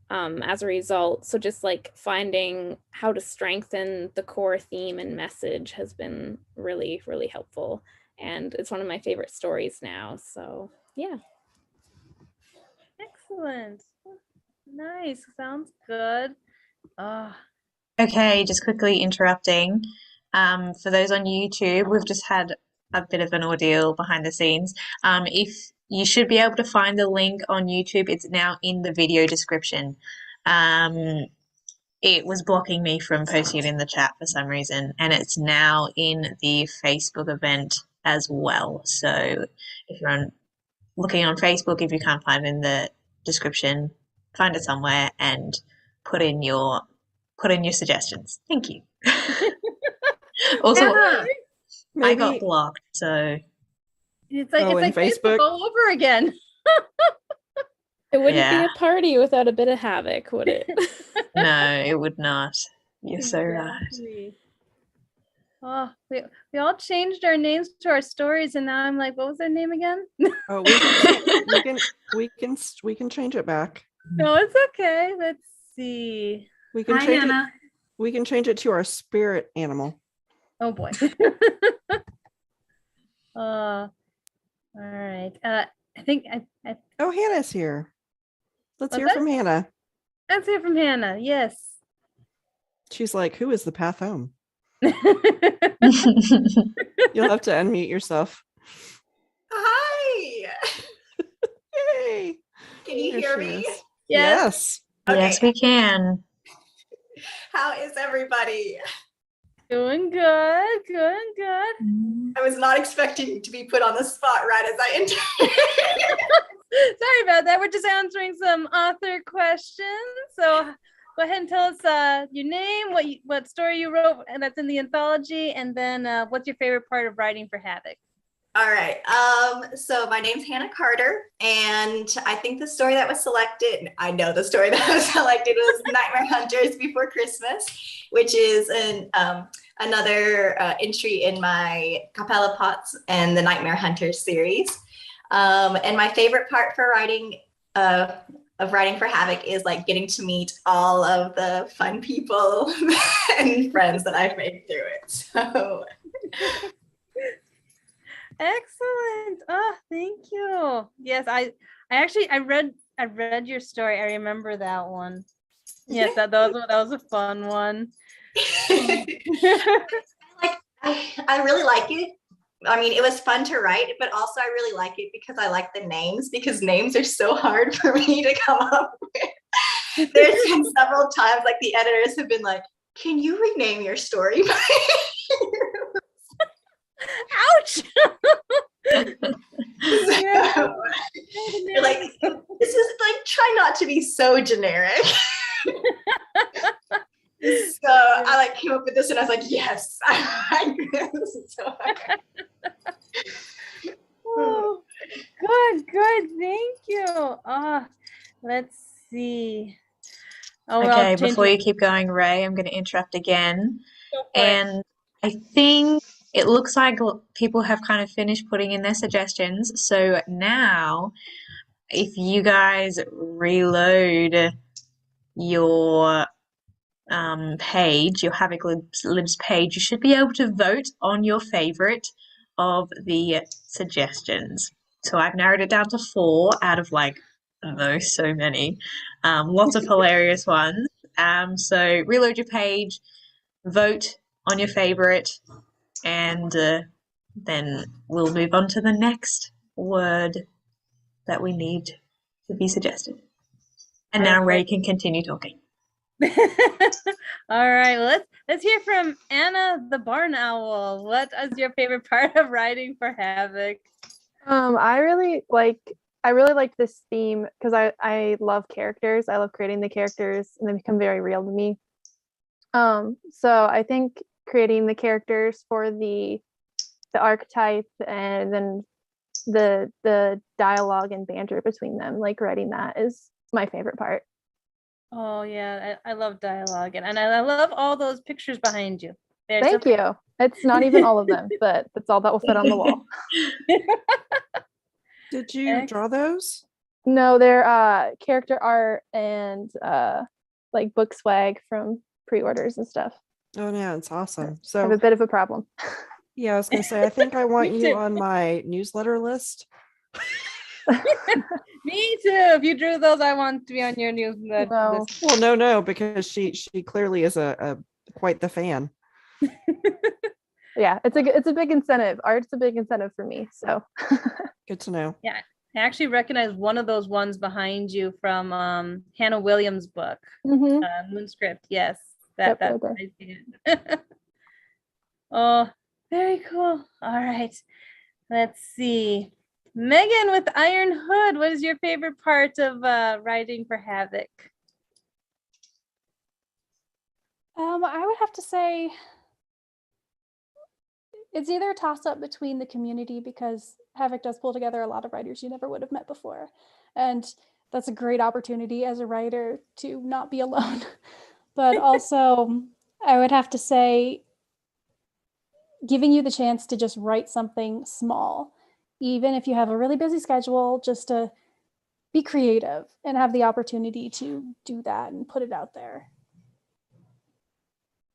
as a result. So just like finding how to strengthen the core theme and message has been really, really helpful. And it's one of my favorite stories now. So yeah. Excellent. Nice. Sounds good. Okay, just quickly interrupting. For those on YouTube, we've just had a bit of an ordeal behind the scenes. If you should be able to find the link on YouTube, it's now in the video description. It was blocking me from posting it in the chat for some reason, and it's now in the Facebook event as well. So if you're looking on Facebook, if you can't find it in the description, find it somewhere and put in your suggestions. Thank you. Also, I got blocked, so it's like Facebook all over again. It wouldn't be a party without a bit of Havok, would it? No, it would not. You're so right. Oh, we all changed our names to our stories, and now I'm like, what was their name again? Oh, we can change it back. No, it's okay. Let's see. We can change it. We can change it to our spirit animal. Oh boy. All right. I think Oh, Hannah's here. Let's hear from Hannah. Let's hear from Hannah. Yes. She's like, who is the path home? You'll have to unmute yourself. Hi. Yay. Can you There hear she me? is. Yes. Yes, we can. How is everybody? Doing good, good. I was not expecting to be put on the spot right as I entered. Sorry about that. We're just answering some author questions. So go ahead and tell us your name, what story you wrote, and that's in the anthology, and then what's your favorite part of writing for Havok? All right. So my name's Hannah Carter, and I think the story that was selected, I know the story that was selected was Nightmare Hunters Before Christmas, which is another entry in my Capella Pots and the Nightmare Hunters series. And my favorite part for writing of writing for Havok is like getting to meet all of the fun people and friends that I've made through it. So. Excellent. Oh, thank you. Yes, I read your story. I remember that one. Yes, that was a fun one. I really like it. I mean, it was fun to write, but also I really like it because I like the names, because names are so hard for me to come up with. There's been several times like the editors have been like, can you rename your story? Ouch. So, you're like, this is like, try not to be so generic. So I like came up with this and I was like, yes, I like this. This is so hard. Oh, good. Thank you. Let's see. Oh, well, Okay, before you keep going, Ray, I'm going to interrupt again. And I think it looks like people have kind of finished putting in their suggestions. So now, if you guys reload your page, your Havok Libs page, you should be able to vote on your favorite of the suggestions. So I've narrowed it down to 4 out of like, I don't know, so many. Lots of hilarious ones. So reload your page, vote on your favorite, and then we'll move on to the next word that we need to be suggested. And now Ray can continue talking. All right, let's hear from Anna the Barn Owl. What is your favorite part of writing for Havok? I really like this theme because I love characters. I love creating the characters and they become very real to me. So I think creating the characters for the archetype and then the dialogue and banter between them, like writing that is my favorite part. Oh yeah, I love dialogue and I love all those pictures behind you. Thank you. It's not even all of them, but that's all that will fit on the wall. Did you draw those? No, they're character art and like book swag from pre-orders and stuff. Oh yeah, it's awesome. I have a bit of a problem. Yeah, I was gonna say, I think I want Me you too. on my newsletter list. Me too. If you drew those, I want to be on your newsletter list. Well, no, because she clearly is a quite the fan. Yeah, it's a big incentive. Art's a big incentive for me. So good to know. Yeah, I actually recognize one of those ones behind you from Hannah Williams' book, Moonscript. Yes, that Yep, I see it. Oh, very cool. All right, let's see. Megan with Iron Hood, what is your favorite part of writing for Havok? I would have to say it's either a toss-up between the community, because Havok does pull together a lot of writers you never would have met before. And that's a great opportunity as a writer to not be alone. But also, I would have to say, giving you the chance to just write something small, even if you have a really busy schedule, just to be creative and have the opportunity to do that and put it out there.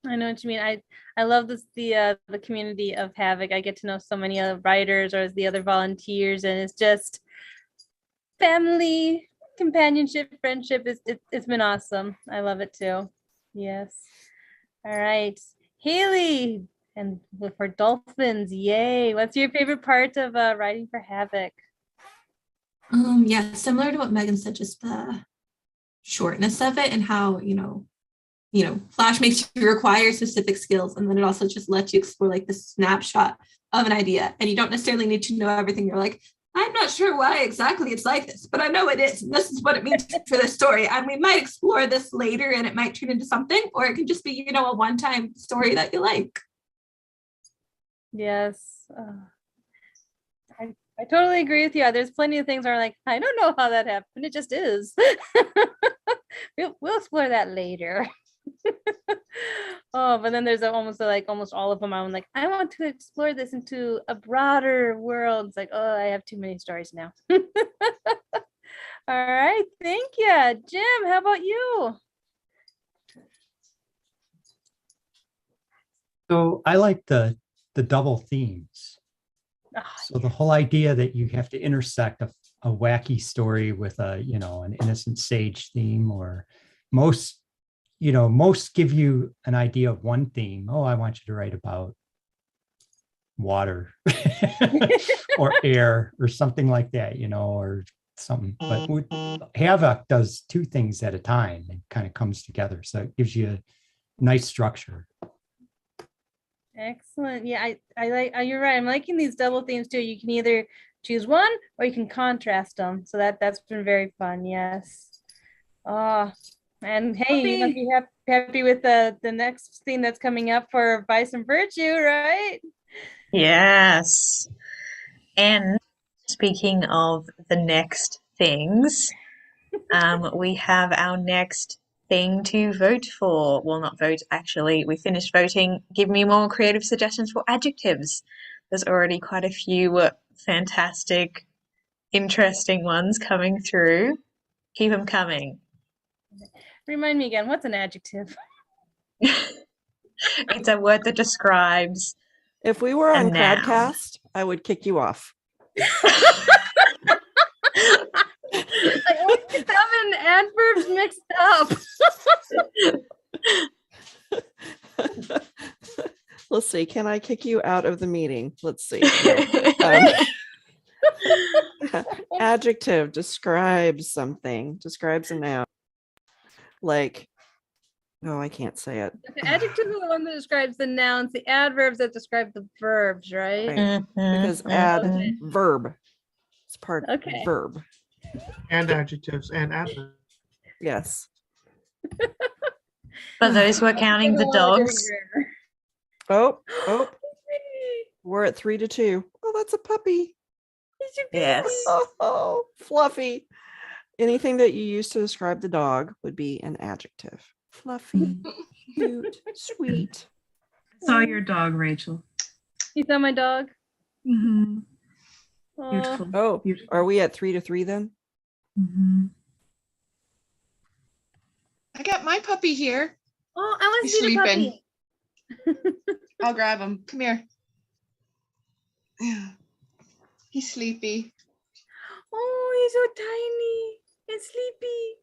I know what you mean. I love the community of Havok. I get to know so many other writers or the other volunteers, and it's just family, companionship, friendship. It's been awesome. I love it too. Yes. All right, Haley, and for dolphins, yay! What's your favorite part of writing for Havok? Yeah, similar to what Megan said, just the shortness of it and how, Flash makes you require specific skills, and then it also just lets you explore like the snapshot of an idea, and you don't necessarily need to know everything. You're like, I'm not sure why exactly it's like this, but I know it is, and this is what it means for this story, and we might explore this later and it might turn into something, or it can just be, a one-time story that you like. Yes. I totally agree with you. There's plenty of things where I'm like, I don't know how that happened. It just is. We'll explore that later. Oh, but then there's almost all of them. I'm like, I want to explore this into a broader world. It's like, oh, I have too many stories now. All right, thank you. Jim, how about you? So I like the double themes. So the whole idea that you have to intersect a wacky story with an innocent sage theme, or most give you an idea of one theme. Oh, I want you to write about water or air or something like that, or something. But Havok does two things at a time and kind of comes together. So it gives you a nice structure. Excellent. Yeah, I like. You're right. I'm liking these double themes too. You can either choose one or you can contrast them. So that's been very fun. Yes. Oh, and hey, you must be happy with the next theme that's coming up for Vice and Virtue, right? Yes. And speaking of the next things, we have our next thing to vote for. Well, not vote, actually. We finished voting. Give me more creative suggestions for adjectives. There's already quite a few fantastic, interesting ones coming through. Keep them coming. Remind me again, what's an adjective? It's a word that describes. If we were on noun. Crowdcast, I would kick you off. I always get them and adverbs mixed up. Let's see. Can I kick you out of the meeting? Let's see. Adjective describes something. Describes a noun. Like, oh, I can't say it. The adjective is the one that describes the nouns. The adverbs that describe the verbs, right? Right. Because verb. It's part verb. And adjectives and adverbs. Yes. For those who are counting the dogs. Oh. We're at 3-2. Oh, that's a puppy. Yes. Oh, fluffy. Anything that you use to describe the dog would be an adjective. Fluffy, cute, sweet. I saw your dog, Rachel. You saw my dog? Mm-hmm. Beautiful. Oh, beautiful. Are we at 3-3 then? Mm-hmm. I got my puppy here. Oh, I want to He's see the sleeping. puppy. I'll grab him. Come here. Yeah. He's sleepy. Oh, he's so tiny and sleepy.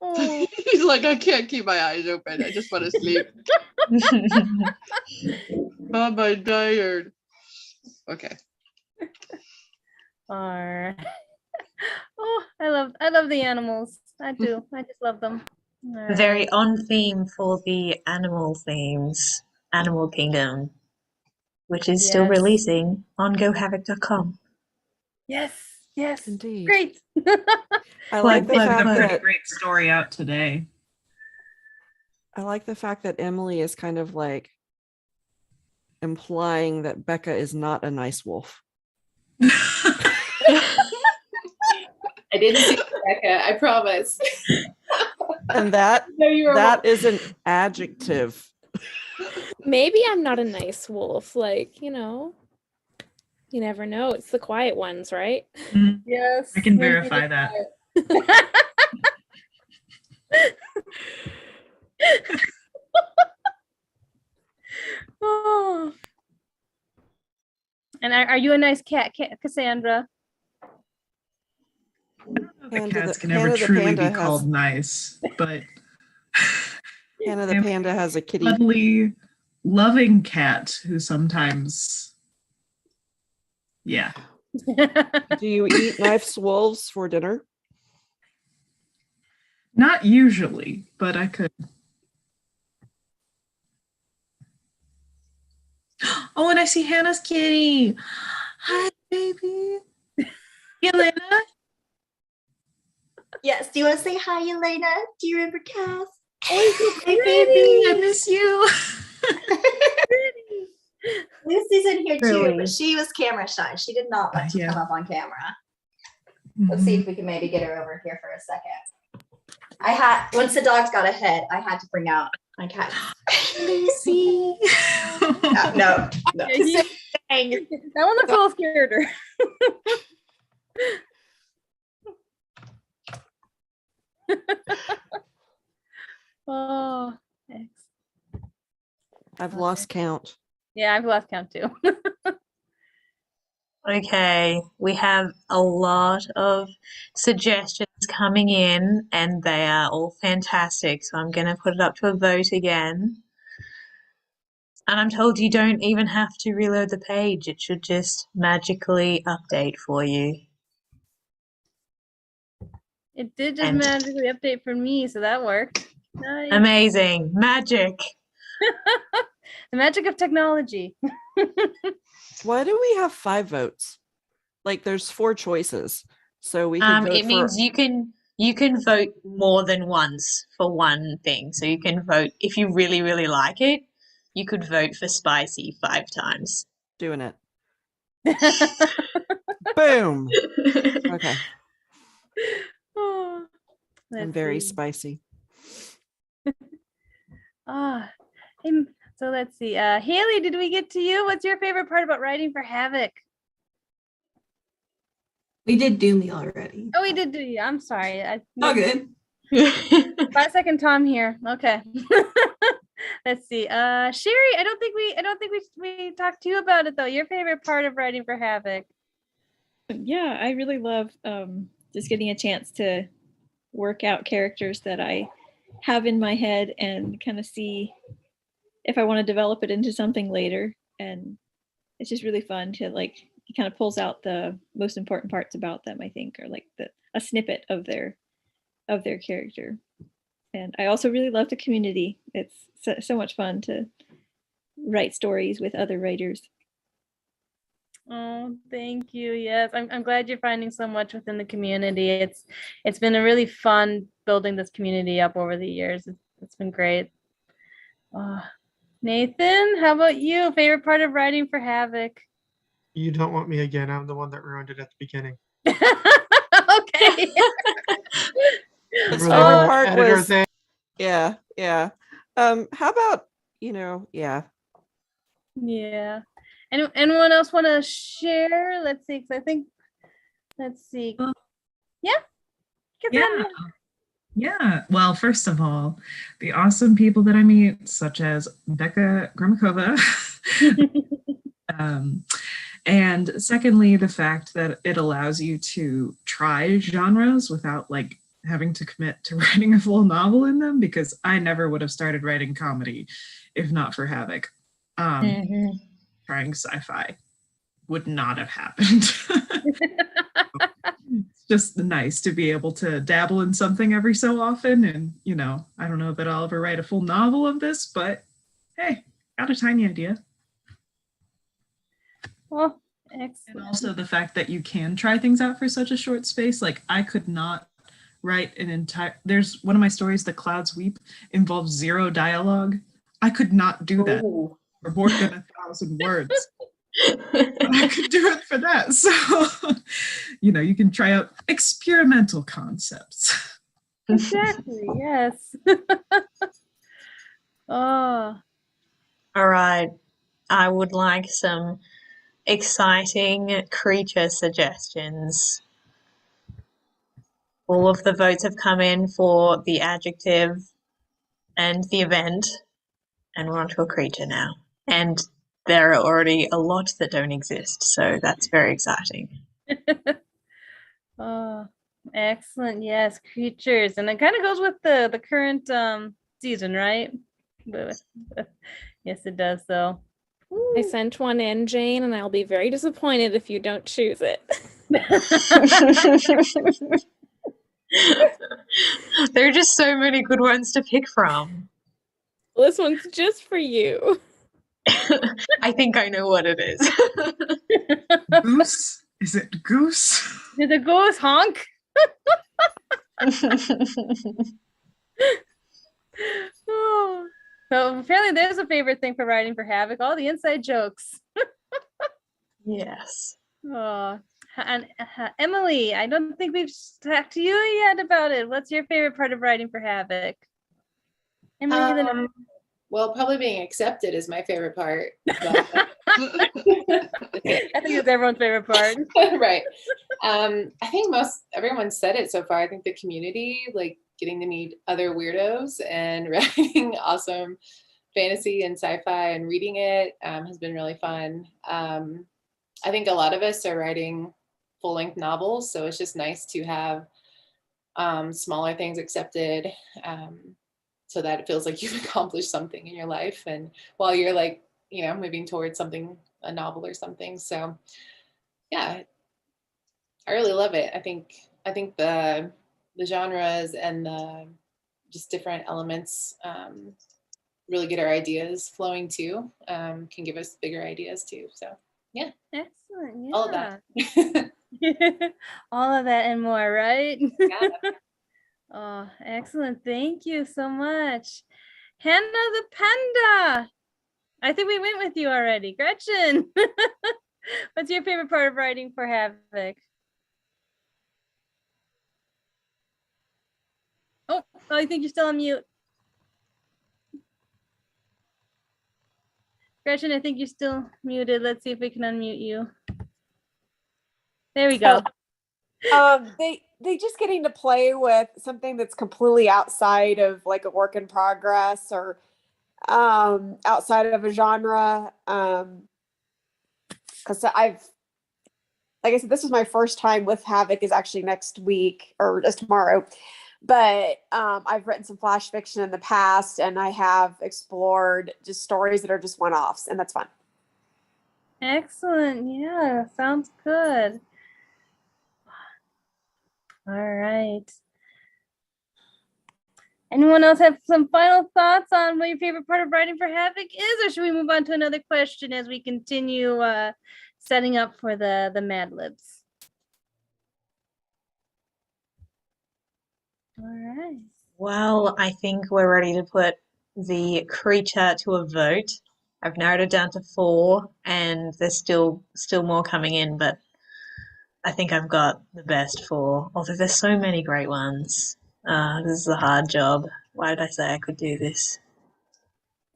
Oh. He's like, I can't keep my eyes open. I just want to sleep. Mom, I'm tired. Okay. All right. Oh, I love the animals. I do. I just love them. All right. Very on theme for the animal themes. Animal Kingdom, which is still releasing on GoHavok.com. Yes, indeed. Great. I like the fact a pretty that great story out today. I like the fact that Emily is kind of like implying that Becca is not a nice wolf. I didn't see Becca, I promise. And that is an adjective. Maybe I'm not a nice wolf. Like, you never know. It's the quiet ones, right? Mm-hmm. Yes. I can verify that. Oh. And are you a nice cat, Cassandra? The cats can ever truly be called nice, but Hannah the panda has a kitty. Cuddly, loving cat who sometimes, yeah. Do you eat knife's wolves for dinner? Not usually, but I could. Oh, and I see Hannah's kitty. Hi, baby. Elena? Yes. Do you want to say hi, Elena? Do you remember Cass? Hi, baby. I miss you. Lucy's in here too, Really? but she was camera shy. She did not like to Yeah. come up on camera. Let's see if we can maybe get her over here for a second. Once the dogs got ahead, I had to bring out my cat. Lucy. No. That one looks a little scared her. Oh, thanks. I've lost count. Yeah, I've lost count too. Okay, we have a lot of suggestions coming in, and they are all fantastic. So I'm going to put it up to a vote again. And I'm told you don't even have to reload the page. It should just magically update for you. It did just And- magically update for me, so that worked. Nice. Amazing. Magic. The magic of technology. Why do we have 5 votes? Like there's 4 choices. So we can vote It means you can vote more than once for one thing. So you can vote if you really, really like it, you could vote for spicy 5 times. doing it. Boom. Okay. Oh, I'm very see. spicy. Ah, so let's see. Haley, did we get to you? What's your favorite part about writing for Havok? We did do me already. Oh, we did do you. I'm sorry. Oh, good. 5-second Tom here. Okay. Let's see. Sherry, I don't think we talked to you about it though. Your favorite part of writing for Havok? Yeah, I really love just getting a chance to work out characters that I have in my head and kind of see if I want to develop it into something later. And it's just really fun to like, it kind of pulls out the most important parts about them, I think, or like a snippet of their character. And I also really love the community. It's so much fun to write stories with other writers. Oh, thank you. Yes, I'm glad you're finding so much within the community. It's been a really fun building this community up over the years. It's been great. Nathan, how about you? Favorite part of writing for Havok? You don't want me again. I'm the one that ruined it at the beginning. Okay. His Really, favorite the part editor was thing. yeah. How about Yeah. Anyone else want to share? Let's see. 'Cause I think. Let's see. Yeah. Yeah. Well, first of all, the awesome people that I meet, such as Becca Grimakova. And secondly, the fact that it allows you to try genres without like having to commit to writing a full novel in them, because I never would have started writing comedy if not for Havok. Trying sci-fi would not have happened. It's just nice to be able to dabble in something every so often. And, I don't know that I'll ever write a full novel of this, but hey, got a tiny idea. Well, excellent. And also the fact that you can try things out for such a short space. Like I could not write there's one of my stories, The Clouds Weep, involves 0 dialogue. I could not do that for more than 1,000 words. But I could do it for that. So, you can try out experimental concepts. Exactly. Yes. Oh. All right. I would like some exciting creature suggestions. All of the votes have come in for the adjective and the event, and we're on to a creature now. And there are already a lot that don't exist, so that's very exciting. Oh, excellent. Yes, creatures. And it kind of goes with the current season, right? Yes, it does though. I sent one in, Jane, and I'll be very disappointed if you don't choose it. There are just so many good ones to pick from. This one's just for you. I think I know what it is. Goose? Is it Goose? Is it Goose honk? Oh. So apparently there's a favorite thing for writing for Havok, all the inside jokes. Yes. Oh, and Emily, I don't think we've talked to you yet about it. What's your favorite part of writing for Havok? Emily, Well, probably being accepted is my favorite part. But I think it's everyone's favorite part. right. I think everyone said it so far. I think the community, like getting to meet other weirdos and writing awesome fantasy and sci-fi and reading it has been really fun. I think a lot of us are writing full-length novels, so it's just nice to have smaller things accepted, so that it feels like you've accomplished something in your life, and while you're like, you know, moving towards something, a novel or something. So yeah, I really love it. I think the genres and the just different elements really get our ideas flowing too, can give us bigger ideas too. So yeah. Excellent. Yeah. All of that. All of that and more, right? Yeah. Oh, excellent. Thank you so much. Hannah the Panda. I think we went with you already. Gretchen. What's your favorite part of writing for Havok? Oh, I think you're still on mute. Gretchen, I think you're still muted. Let's see if we can unmute you. There we go. They just getting to play with something that's completely outside of like a work in progress or outside of a genre. Because like I said, this is my first time with Havok is actually next week or just tomorrow. But I've written some flash fiction in the past, and I have explored just stories that are just one-offs, and that's fun. Excellent. Yeah, sounds good. All right. Anyone else have some final thoughts on what your favorite part of writing for Havok is, or should we move on to another question as we continue setting up for the Mad Libs? All right. Well, I think we're ready to put the creature to a vote. I've narrowed it down to 4, and there's still more coming in, but I think I've got the best 4. Although there's so many great ones. This is a hard job. Why did I say I could do this?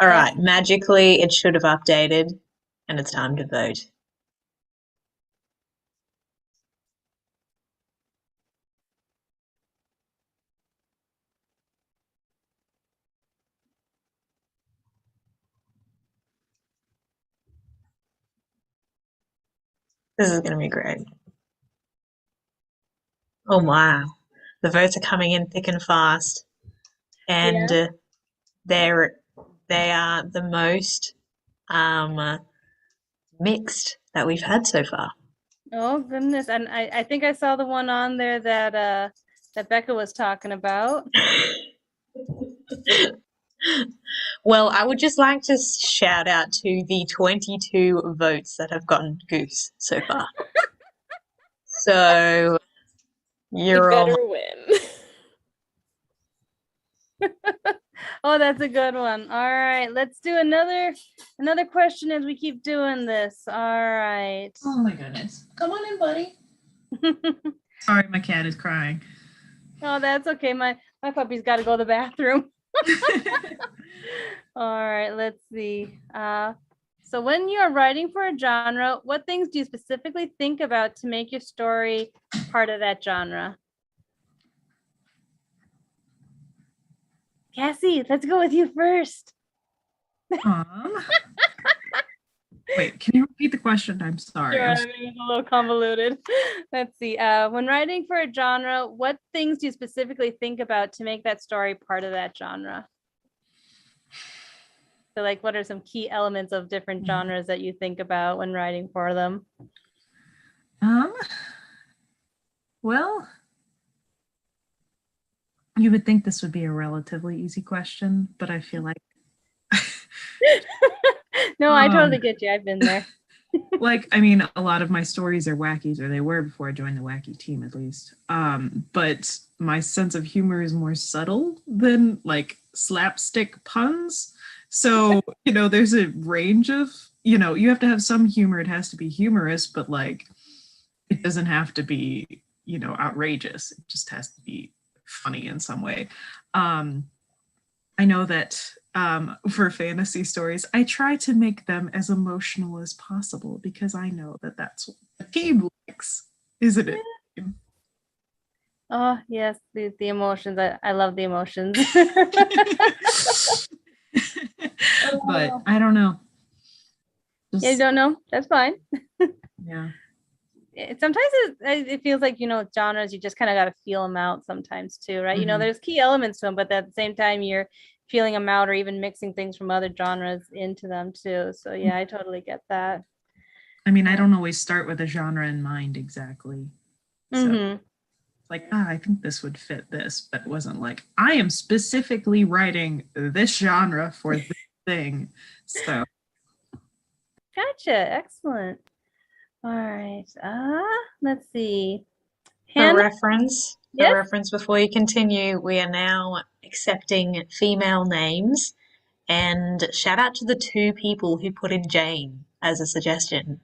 All right, magically it should have updated, and it's time to vote. This is going to be great. Oh wow, the votes are coming in thick and fast, and they are the most mixed that we've had so far. Oh goodness, and I think I saw the one on there that that Becca was talking about. Well, I would just like to shout out to the 22 votes that have gotten Goose so far. So you're You all better win. Oh, that's a good one. All right, let's do another question as we keep doing this. All right. Oh my goodness. Come on in, buddy. Sorry, my cat is crying. Oh, that's okay. My puppy's got to go to the bathroom. All right, let's see. So when you're writing for a genre, what things do you specifically think about to make your story part of that genre? Cassie, let's go with you first. Wait, can you repeat the question? I'm sorry. Sure, it was a little convoluted. Let's see. When writing for a genre, what things do you specifically think about to make that story part of that genre? So like, what are some key elements of different genres that you think about when writing for them? Well, you would think this would be a relatively easy question, but I feel like No, I totally get you. I've been there. like, I mean, a lot of my stories are wackies, or they were before I joined the wacky team at least. But my sense of humor is more subtle than like slapstick puns. So, there's a range of, you have to have some humor. It has to be humorous, but like, it doesn't have to be, outrageous. It just has to be funny in some way. I know that for fantasy stories, I try to make them as emotional as possible because I know that that's what the team likes, isn't it? Oh, yes, the emotions. I love the emotions. But I don't know. Yeah, you don't know? That's fine. Yeah. Sometimes it feels like, genres, you just kind of got to feel them out sometimes too, right? Mhm. There's key elements to them, but at the same time, you're feeling them out or even mixing things from other genres into them too. So yeah, I totally get that. I mean, I don't always start with a genre in mind exactly. So Mhm. like, I think this would fit this, but it wasn't like, I am specifically writing this genre for this thing. So Gotcha. Excellent. All right. Let's see. For Hannah? reference, Yes? before you continue, we are now accepting female names. And shout out to the 2 people who put in Jane as a suggestion.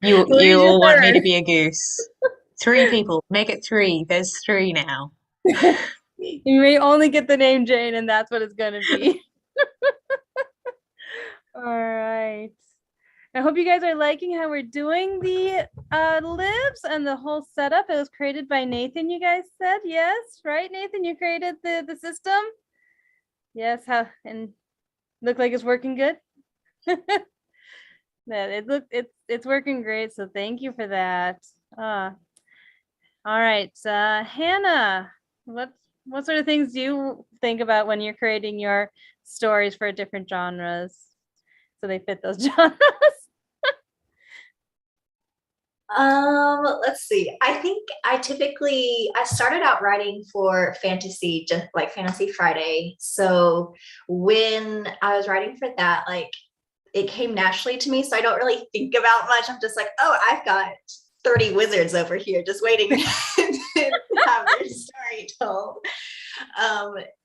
You all want me to be a goose. 3 people. Make it 3. There's 3 now. You may only get the name Jane, and that's what it's going to be. All right. I hope you guys are liking how we're doing the libs and the whole setup. It was created by Nathan, you guys said. Yes, right, Nathan? You created the system? Yes, and look like it's working good? Yeah, it's working great, so thank you for that. All right, Hannah, what sort of things do you think about when you're creating your stories for different genres so they fit those genres? Let's see. I think I started out writing for fantasy, just like Fantasy Friday. So when I was writing for that, like it came naturally to me. So I don't really think about much. I'm just like, oh, I've got 30 wizards over here just waiting to have their story told.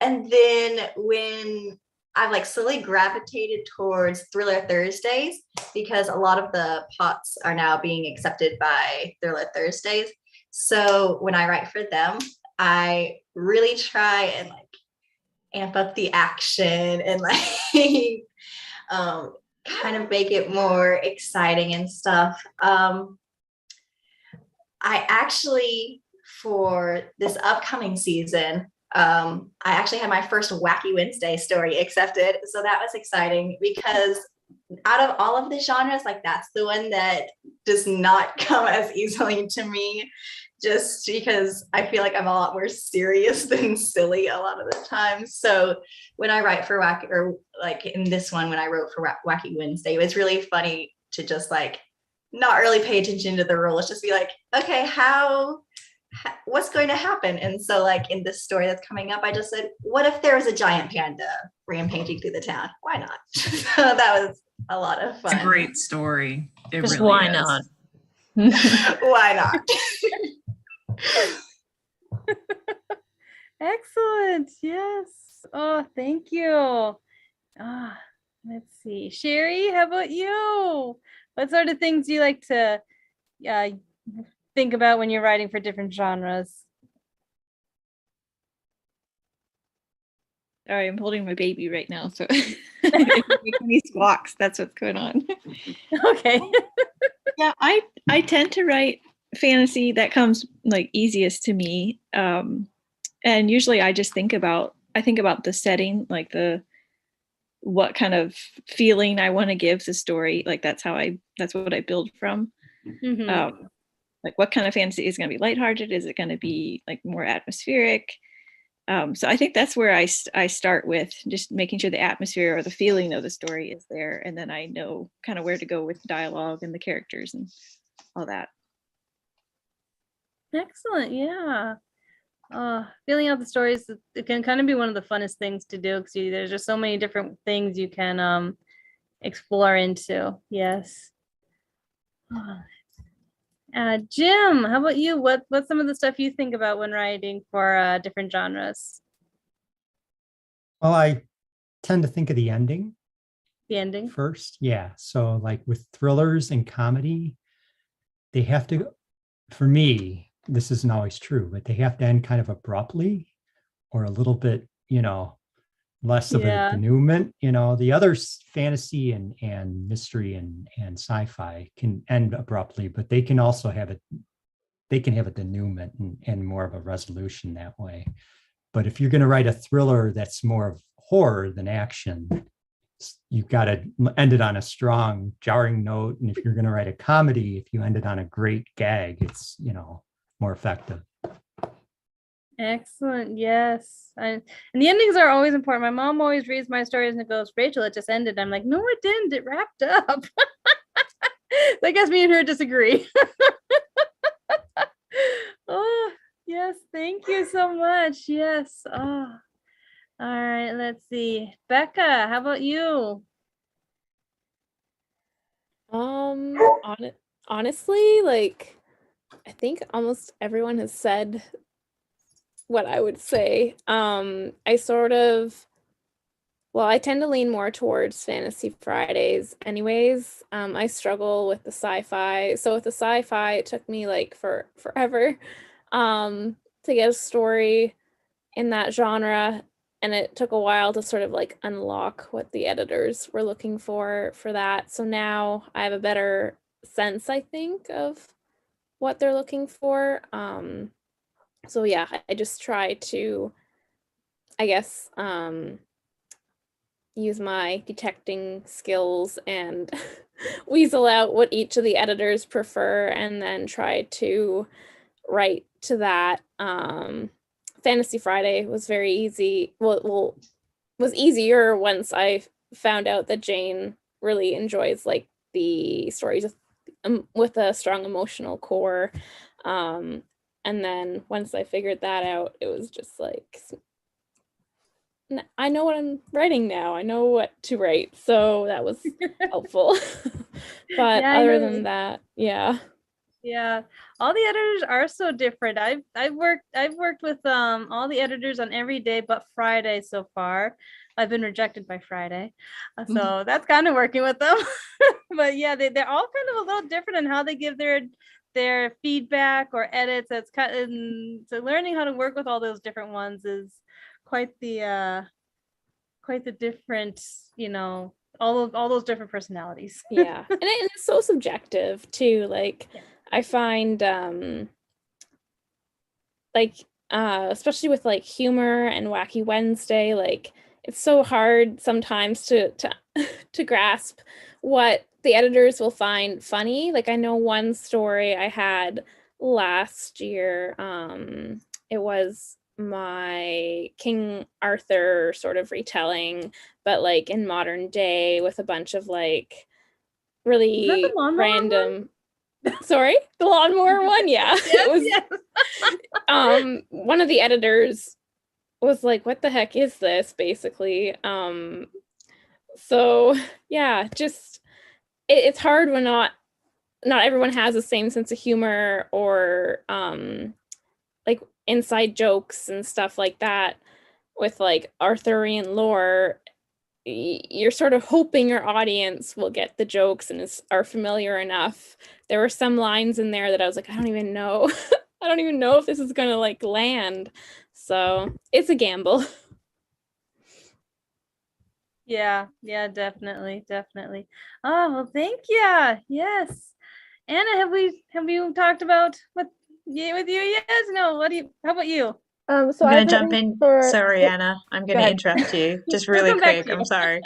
And then when I've like slowly gravitated towards Thriller Thursdays because a lot of the pots are now being accepted by Thriller Thursdays. So when I write for them, I really try and like amp up the action and like kind of make it more exciting and stuff. I actually, for this upcoming season, I actually had my first Wacky Wednesday story accepted. So that was exciting because out of all of the genres, like that's the one that does not come as easily to me just because I feel like I'm a lot more serious than silly a lot of the time. So when I write for Wacky, or like in this one, when I wrote for Wacky Wednesday, it was really funny to just like not really pay attention to the rules, just be like, okay, what's going to happen? And so like in this story that's coming up, I just said, what if there was a giant panda rampaging through the town? Why not? So that was a lot of fun. It's a great story. It Just really why is. not? Why not? Excellent. Yes. Oh, thank you. Let's see. Sherry, how about you? What sort of things do you like to think about when you're writing for different genres? Sorry, I'm holding my baby right now, so if you make any squawks, that's what's going on. Okay. Yeah, I tend to write fantasy that comes like easiest to me, and usually I think about the setting, like what kind of feeling I want to give the story. Like that's what I build from. Like what kind of fantasy is going to be lighthearted? Is it going to be like more atmospheric? So I think that's where I start with just making sure the atmosphere or the feeling of the story is there, and then I know kind of where to go with dialogue and the characters and all that. Excellent. Yeah. Feeling out the stories, it can kind of be one of the funnest things to do because there's just so many different things you can explore into. Yes. Jim, how about you? What's some of the stuff you think about when writing for different genres? Well, I tend to think of the ending The ending? first. Yeah. So like with thrillers and comedy, they have to, for me, this isn't always true, but they have to end kind of abruptly or a little bit, less of a Yeah. denouement. The other fantasy and mystery and sci-fi can end abruptly, but they can also have a denouement and more of a resolution that way. But if you're going to write a thriller that's more of horror than action, you've got to end it on a strong, jarring note. And if you're going to write a comedy, if you end it on a great gag, it's, more effective. Excellent. Yes. And the endings are always important. My mom always reads my stories and goes, Rachel, it just ended. I'm like, no, it didn't. It wrapped up. I guess me and her disagree. Oh, yes. Thank you so much. Yes. Oh, all right. Let's see. Becca, how about you? Honestly, like I think almost everyone has said what I would say. I tend to lean more towards Fantasy Fridays anyways. I struggle with the sci-fi. So with the sci-fi, it took me like forever to get a story in that genre. And it took a while to sort of like unlock what the editors were looking for that. So now I have a better sense, I think, of what they're looking for. So yeah, I just try to, I guess, use my detecting skills and weasel out what each of the editors prefer and then try to write to that. Fantasy Friday was very easy. Well, was easier once I found out that Jane really enjoys like the stories with a strong emotional core. And then once I figured that out, it was just like, I know what I'm writing now. I know what to write. So that was helpful. But Yeah, I other know. than that, yeah. Yeah, all the editors are so different. I've worked with all the editors on every day but Friday so far. I've been rejected by Friday, so that's kind of working with them. But yeah, they're all kind of a little different in how they give their feedback or edits. That's kind of, so learning how to work with all those different ones is quite the different, all those different personalities. Yeah, and it's so subjective too. Like I find especially with like humor and Wacky Wednesday, like it's so hard sometimes to to grasp what the editors will find funny. Like I know one story I had last year, it was my King Arthur sort of retelling, but like in modern day with a bunch of like really random sorry, the lawnmower one. Yeah. Yes, It was yes. one of the editors was like, what the heck is this, basically. So yeah, just it's hard when not everyone has the same sense of humor or like inside jokes and stuff like that with like Arthurian lore. You're sort of hoping your audience will get the jokes and are familiar enough. There were some lines in there that I was like, I don't even know. I don't even know if this is gonna like land. So it's a gamble. Yeah, definitely. Oh, well, thank you. Yes. Anna, have you talked about what with you? Yes, no, how about you? So I'm going to jump in. Sorry, Anna. I'm going to interrupt you just really come back quick. to you. I'm sorry.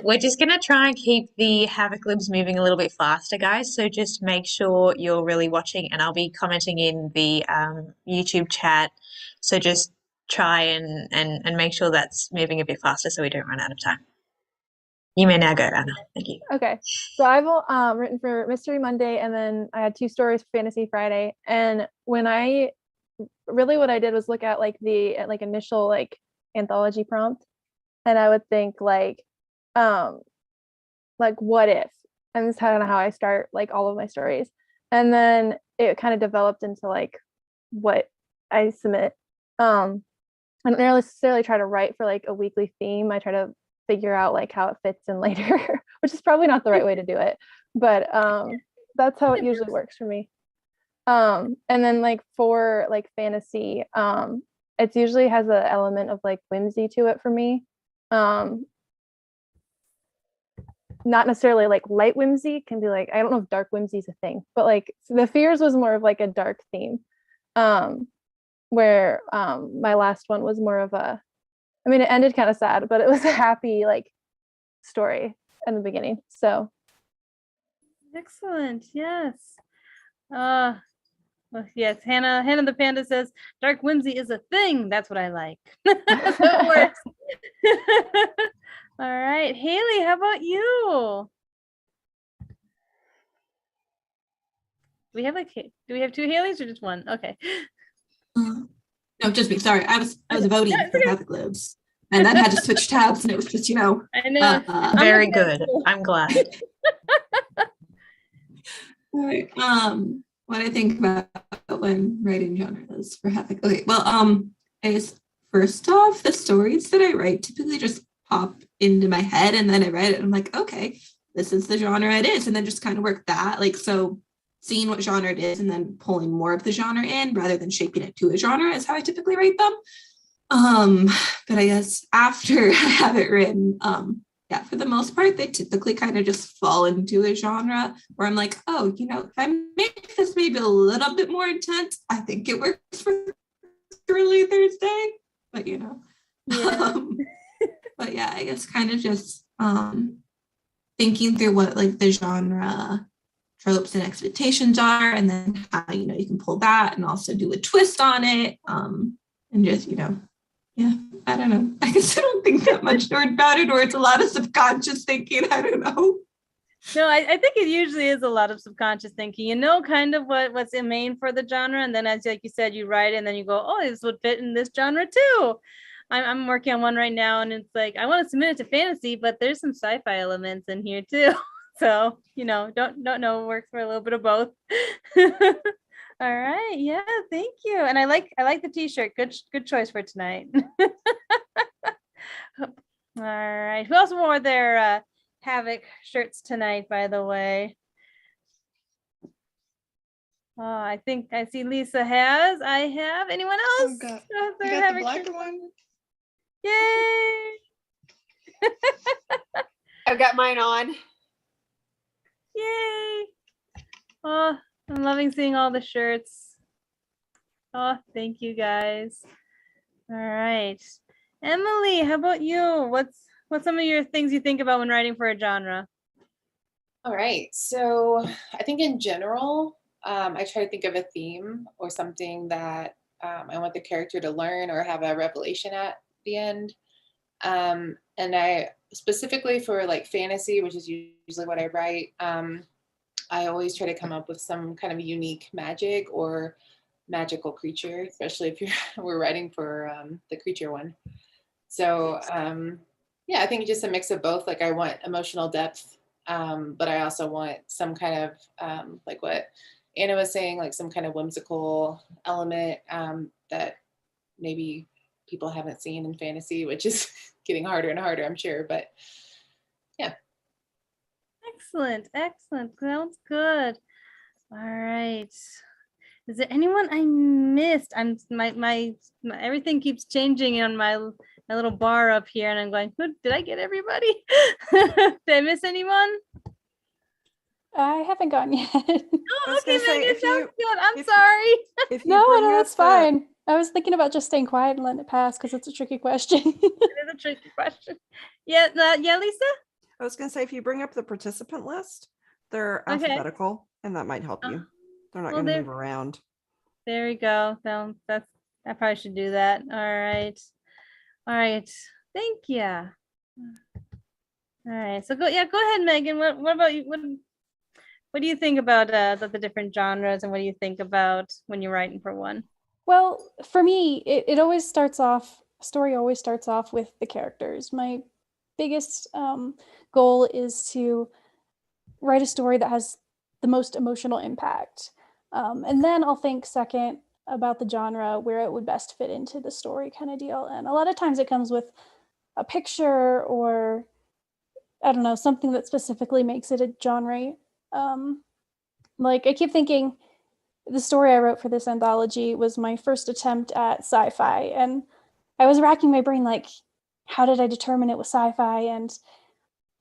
We're just going to try and keep the Havok libs moving a little bit faster, guys. So just make sure you're really watching, and I'll be commenting in the YouTube chat. So just try and make sure that's moving a bit faster so we don't run out of time. You may now go, Anna. Thank you. Okay, so I've written for Mystery Monday, and then I had 2 stories for Fantasy Friday. And when I what I did was look at like the initial like anthology prompt, and I would think like what if, and this is kind of how I start like all of my stories, and then it kind of developed into like what I submit. I don't necessarily try to write for like a weekly theme. I try to figure out like how it fits in later, which is probably not the right way to do it, but that's how it usually works for me. And then like for like fantasy, it usually has an element of like whimsy to it for me. Not necessarily like light whimsy, can be like, I don't know if dark whimsy is a thing, but like the fears was more of like a dark theme, where my last one was more of a, I mean, it ended kind of sad, but it was a happy like story in the beginning. So Excellent. Yes. Well, yes. Hannah the Panda says dark whimsy is a thing. That's what I like. So it works. All right, Haley, how about you? Do we have 2 Haleys or just one? Okay. No, just me. Sorry, I was voting for Havok Globes, and then had to switch tabs, and it was just I know. Very good. I'm glad. All right. What I think about when writing genres for Havok. Okay, well, I guess first off, the stories that I write typically just pop into my head, and then I write it and I'm like, okay, this is the genre it is, and then just kind of work that, like, so seeing what genre it is and then pulling more of the genre in rather than shaping it to a genre is how I typically write them. But I guess after I have it written, yeah, for the most part, they typically kind of just fall into a genre where I'm like, oh, if I make this maybe a little bit more intense, I think it works for Early Thursday, but Yeah. but yeah, I guess kind of just thinking through what like the genre tropes and expectations are, and then how you can pull that and also do a twist on it, and just yeah, I don't know, I guess I don't think that much about it, or it's a lot of subconscious thinking. I don't know. No, I think it usually is a lot of subconscious thinking. Kind of what's in main for the genre, and then as like you said, you write it and then you go, oh, this would fit in this genre too. I'm working on one right now, and it's like I want to submit it to fantasy, but there's some sci-fi elements in here too. So don't know, works for a little bit of both. All right, yeah, thank you. And I like the t-shirt. Good choice for tonight. All right, who else wore their Havok shirts tonight, by the way? Oh, I think I see Lisa has. I have. Anyone else? You got Their the Havok black shirts? one? Yay! I've got mine on. Yay! Oh, I'm loving seeing all the shirts. Oh, thank you guys. All right, Emily, how about you? What's some of your things you think about when writing for a genre? All right, so I think in general, I try to think of a theme or something that I want the character to learn or have a revelation at the end. And I specifically for like fantasy, which is usually what I write, I always try to come up with some kind of unique magic or magical creature, especially if we're writing for the creature one. So yeah, I think just a mix of both. Like I want emotional depth, but I also want some kind of like what Anna was saying, like some kind of whimsical element that maybe people haven't seen in fantasy, which is getting harder and harder, I'm sure. But yeah. Excellent. Sounds good. All right. Is there anyone I missed? I'm my everything keeps changing on my little bar up here, and I'm going, did I get everybody? Did I miss anyone? I haven't gone yet. Oh, okay, Megan, sounds good. I'm sorry. No, that's fine. I was thinking about just staying quiet and letting it pass because it's a tricky question. It is a tricky question. Yeah, yeah, Lisa? I was going to say, if you bring up the participant list, they're alphabetical, and that might help you. They're not going to move around. There you go. That's I probably should do that. All right. All right. Thank you. All right. So go ahead, Megan. What about you? What do you think about the different genres, and what do you think about when you're writing for one? Well, for me, it always starts off, story always starts off with the characters. My biggest goal is to write a story that has the most emotional impact. And then I'll think second about the genre, where it would best fit into the story kind of deal. And a lot of times it comes with a picture, or I don't know, something that specifically makes it a genre. Like I keep thinking, the story I wrote for this anthology was my first attempt at sci-fi, and I was racking my brain like, how did I determine it was sci-fi? And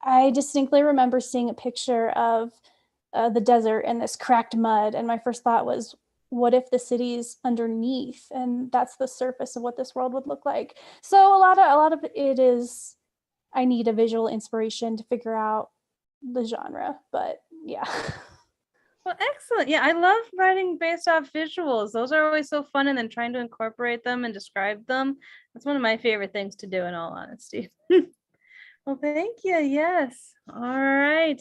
I distinctly remember seeing a picture of the desert and this cracked mud, and my first thought was, what if the city's underneath and that's the surface of what this world would look like? So a lot of it is, I need a visual inspiration to figure out the genre, but yeah. Well, excellent. Yeah, I love writing based off visuals. Those are always so fun, and then trying to incorporate them and describe them. That's one of my favorite things to do, in all honesty. Well, thank you. Yes. All right.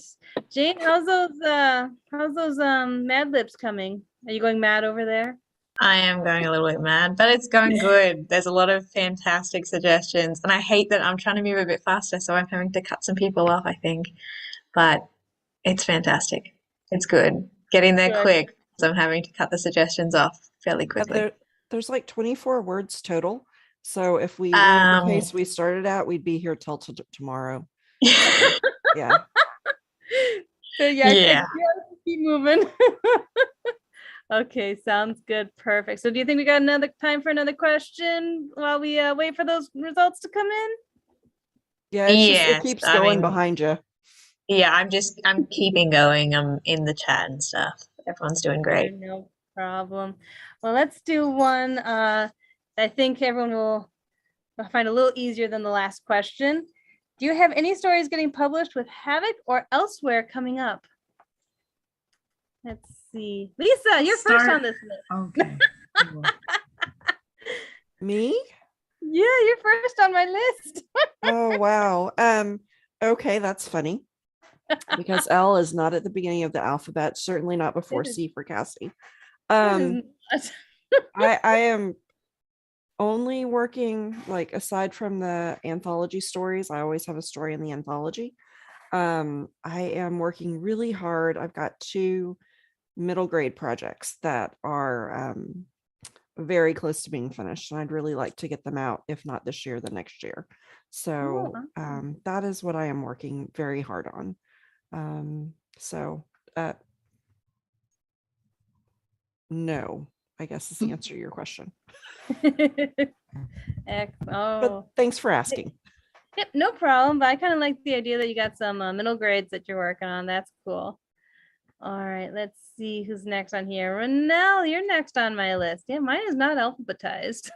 Jane, how's those Mad Libs coming? Are you going mad over there? I am going a little bit mad, but it's going good. There's a lot of fantastic suggestions, and I hate that I'm trying to move a bit faster, so I'm having to cut some people off, I think. But it's fantastic. It's good. Getting there Good. quick, so I'm having to cut the suggestions off fairly quickly. There's like 24 words total. So if we were at the pace we started at, we'd be here till tomorrow. Yeah. So yeah. Keep moving. Okay, sounds good. Perfect. So do you think we got another time for another question while we wait for those results to come in? Yeah, it keeps going behind you. Yeah, I'm keeping going. I'm in the chat and stuff. Everyone's doing great. No problem. Well, let's do one. I think everyone will find a little easier than the last question. Do you have any stories getting published with Havok or elsewhere coming up? Let's see. Lisa, you're first on this list. Okay. Me? Yeah, you're first on my list. Oh, wow. Okay, that's funny. Because L is not at the beginning of the alphabet, certainly not before C for Cassie. I am only working, like, aside from the anthology stories, I always have a story in the anthology. I am working really hard. I've got 2 middle grade projects that are very close to being finished, and I'd really like to get them out, if not this year, then next year. So that is what I am working very hard on. No, I guess is the answer to your question. But thanks for asking. Yep, no problem. But I kind of like the idea that you got some middle grades that you're working on. That's cool. All right, let's see who's next on here. Renelle, you're next on my list. Yeah, mine is not alphabetized.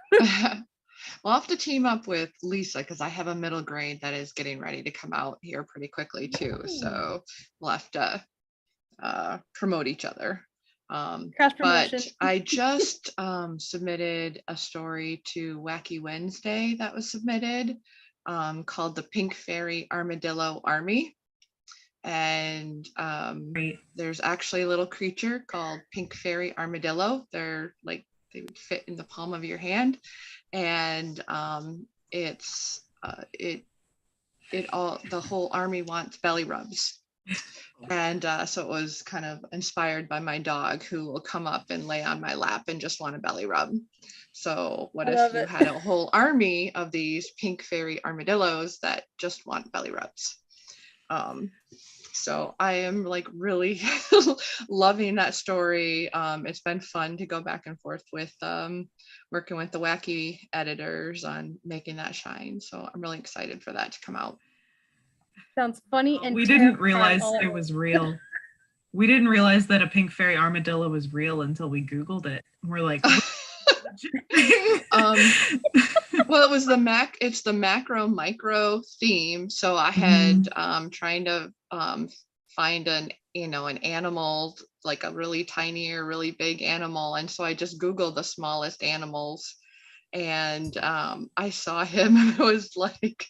We'll have to team up with Lisa because I have a middle grade that is getting ready to come out here pretty quickly too. So we'll have to promote each other. But I just submitted a story to Wacky Wednesday that was submitted called The Pink Fairy Armadillo Army. And there's actually a little creature called Pink Fairy Armadillo. They're like, they would fit in the palm of your hand. And the whole army wants belly rubs. And so it was kind of inspired by my dog, who will come up and lay on my lap and just want a belly rub. So what if you had a whole army of these pink fairy armadillos that just want belly rubs? So I am like really loving that story. It's been fun to go back and forth with working with the Wacky editors on making that shine. So I'm really excited for that to come out. Sounds funny. And we didn't realize it was real. We didn't realize that a pink fairy armadillo was real until we Googled it. We're like, well, it was it's the macro micro theme. So I had trying to find an animal, like a really tiny or really big animal. And so I just Googled the smallest animals and I saw him and it was like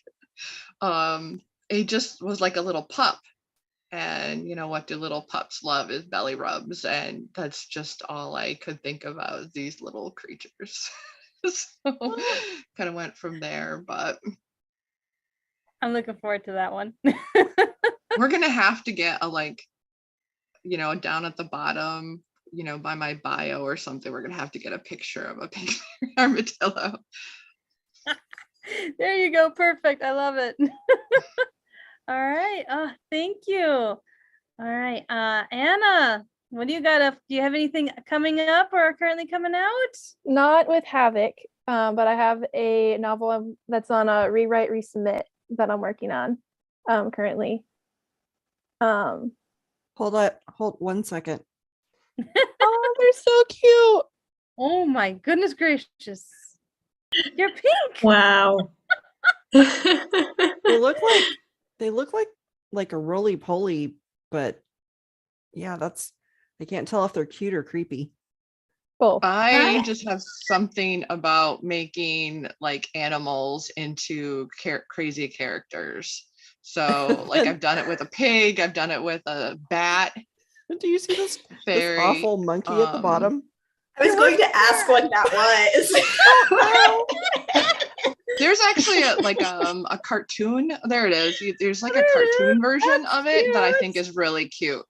he just was like a little pup. And you know, what do little pups love is belly rubs, and that's just all I could think about, these little creatures. So kind of went from there, but I'm looking forward to that one. we're gonna have to get a, like, you know, down at the bottom, you know, by my bio or something, we're gonna have to get a picture of a pink armadillo. There you go. Perfect. I love it. All right. Thank you. All right. Anna, what do you got up? Do you have anything coming up or currently coming out? Not with Havok, but I have a novel that's on a rewrite, resubmit that I'm working on currently. Hold 1 second. Oh, they're so cute. Oh my goodness gracious. You're pink. Wow. They look like a roly poly, but yeah, I can't tell if they're cute or creepy. Cool. I just have something about making like animals into crazy characters. So like I've done it with a pig, I've done it with a bat. Do you see this fairy, awful monkey at the bottom? I was going to ask what that was. There's actually a cartoon. There it is. There's like a cartoon version of it that I think is really cute.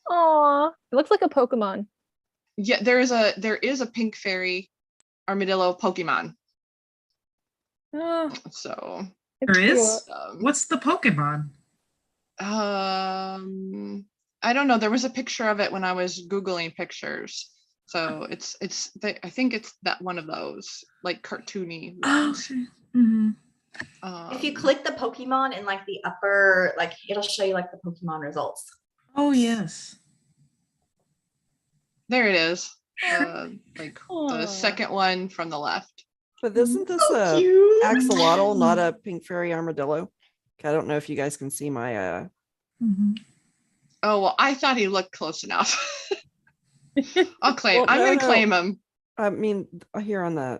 Aw, it looks like a Pokemon. Yeah, there is a pink fairy armadillo Pokemon. Oh, so there is. What's the Pokemon? I don't know. There was a picture of it when I was Googling pictures. So I think it's that one of those like cartoony ones. Mm-hmm. If you click the Pokemon in like the upper, like it'll show you like the Pokemon results. Oh yes. There it is. Like the second one from the left. But isn't this a axolotl, not a pink fairy armadillo? I don't know if you guys can see my Oh well, I thought he looked close enough. I'll claim. I'm gonna claim him. I mean, here on the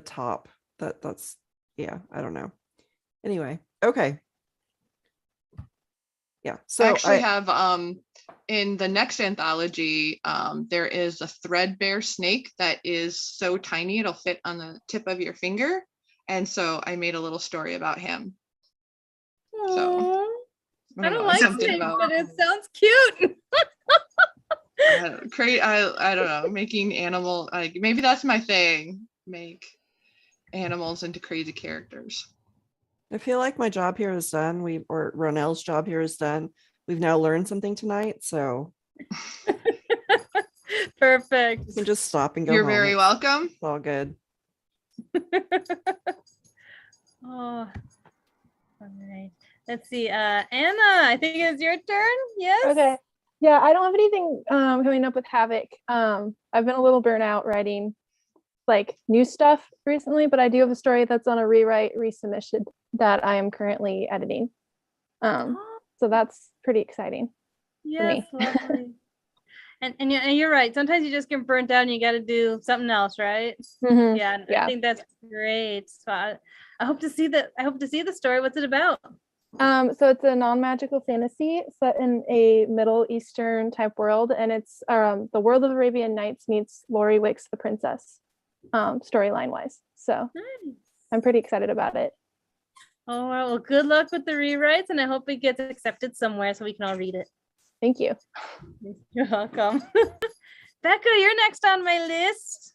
top. That's yeah. I don't know. Anyway, okay. Yeah. So I actually have in the next anthology, there is a threadbare snake that is so tiny it'll fit on the tip of your finger, and so I made a little story about him. So I don't like snakes, but it sounds cute. I don't know, making animal, like maybe that's my thing, make animals into crazy characters. I feel like my job here is done. Or Ronell's job here is done. We've now learned something tonight, so perfect. You can just stop and go. You're home. very welcome. It's all good. Oh, all right. Let's see. Anna, I think it's your turn. Yes. Okay. Yeah, I don't have anything coming up with Havok. I've been a little burnt out writing like new stuff recently, but I do have a story that's on a rewrite resubmission that I am currently editing. So that's pretty exciting for me. Lovely. And you're right. Sometimes you just get burnt out and you got to do something else, right? Mm-hmm. Yeah, I think that's great. So I hope to see the story. What's it about? So it's a non-magical fantasy set in a Middle Eastern type world, and it's the world of Arabian Nights meets Lori Wicks the Princess, storyline wise. So nice. I'm pretty excited about it. Oh well, good luck with the rewrites, and I hope it gets accepted somewhere so we can all read it. Thank you. You're welcome. Becca, you're next on my list.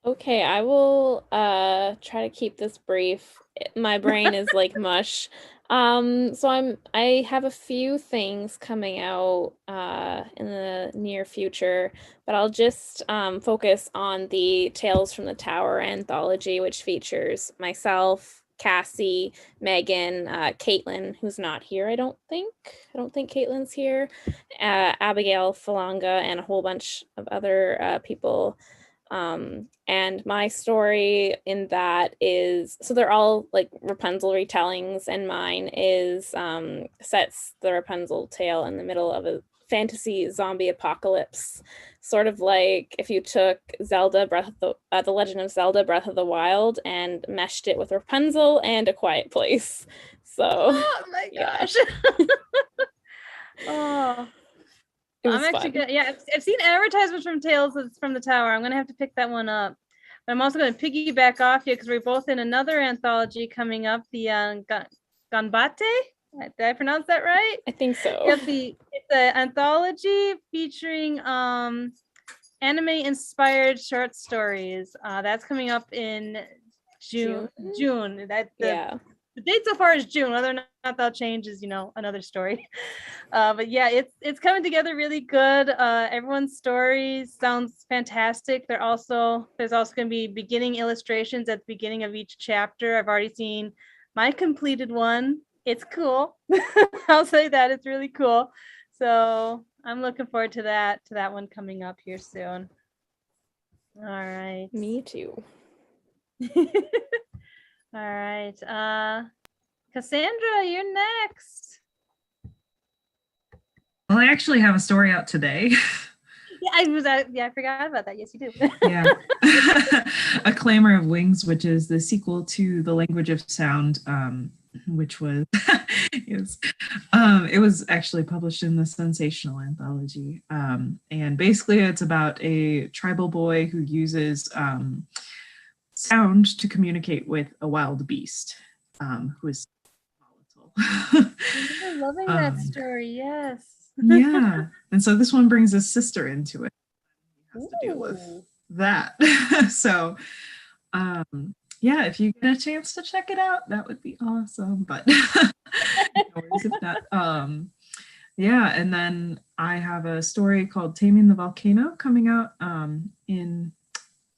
Okay, I will try to keep this brief. My brain is like mush. So I have a few things coming out in the near future, but I'll just focus on the Tales from the Tower anthology, which features myself, Cassie, Megan, Caitlin, who's not here, I don't think Caitlin's here, Abigail Falanga, and a whole bunch of other people. And my story in that is, so they're all like Rapunzel retellings, and mine is sets the Rapunzel tale in the middle of a fantasy zombie apocalypse, sort of like if you took Zelda the Legend of Zelda Breath of the Wild and meshed it with Rapunzel and A Quiet Place. So Oh my gosh. Oh, it was I'm actually fun. good. Yeah, I've seen advertisements from Tales from the Tower. I'm gonna have to pick that one up. But I'm also gonna piggyback off you because we're both in another anthology coming up, the Ganbate. Did I pronounce that right? I think so. Yep, it's an anthology featuring anime inspired short stories. That's coming up in June. The date so far is June. Whether or not that'll change is, another story. But yeah, it's coming together really good. Everyone's stories sounds fantastic. There's also going to be beginning illustrations at the beginning of each chapter. I've already seen my completed one. It's cool. I'll say that it's really cool. So I'm looking forward to that one coming up here soon. All right. Me too. All right. Cassandra, you're next. Well, I actually have a story out today. I forgot about that. Yes, you do. Yeah. A Clamor of Wings, which is the sequel to The Language of Sound, which was it was actually published in the Sensational Anthology. And basically it's about a tribal boy who uses sound to communicate with a wild beast, who is volatile. I'm loving that story. Yes. Yeah. And so this one brings his sister into it. He has to deal with that. So yeah, if you get a chance to check it out, that would be awesome. But no worries if not. Yeah, and then I have a story called Taming the Volcano coming out in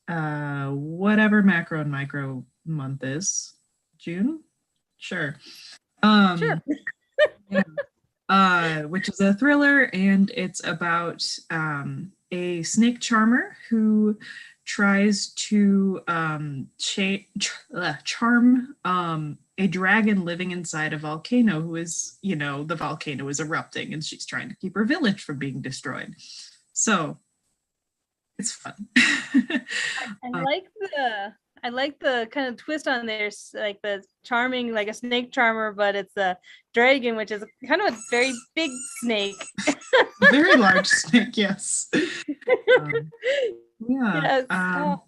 whatever macro and micro month is. June? Sure. Sure. Yeah. Which is a thriller, and it's about a snake charmer who tries to charm a dragon living inside a volcano who is, the volcano is erupting and she's trying to keep her village from being destroyed. So it's fun. I like the kind of twist on there, like the charming, like a snake charmer, but it's a dragon, which is kind of a very big snake. Very large snake, yes. Yeah. Yes.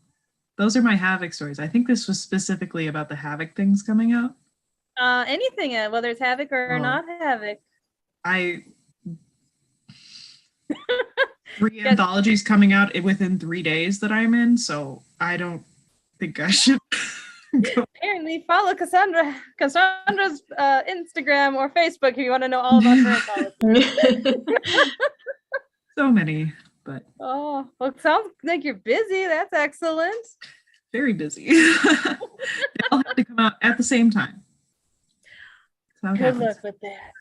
Those are my Havok stories. I think this was specifically about the Havok things coming out. Anything, whether it's Havok or not Havok. 3 anthologies coming out within 3 days that I'm in, so I don't think I should go. Apparently follow Cassandra's Instagram or Facebook if you want to know all about her anthology. So many, but well, it sounds like you're busy. That's excellent. Very busy. They all have to come out at the same time. Good luck with that.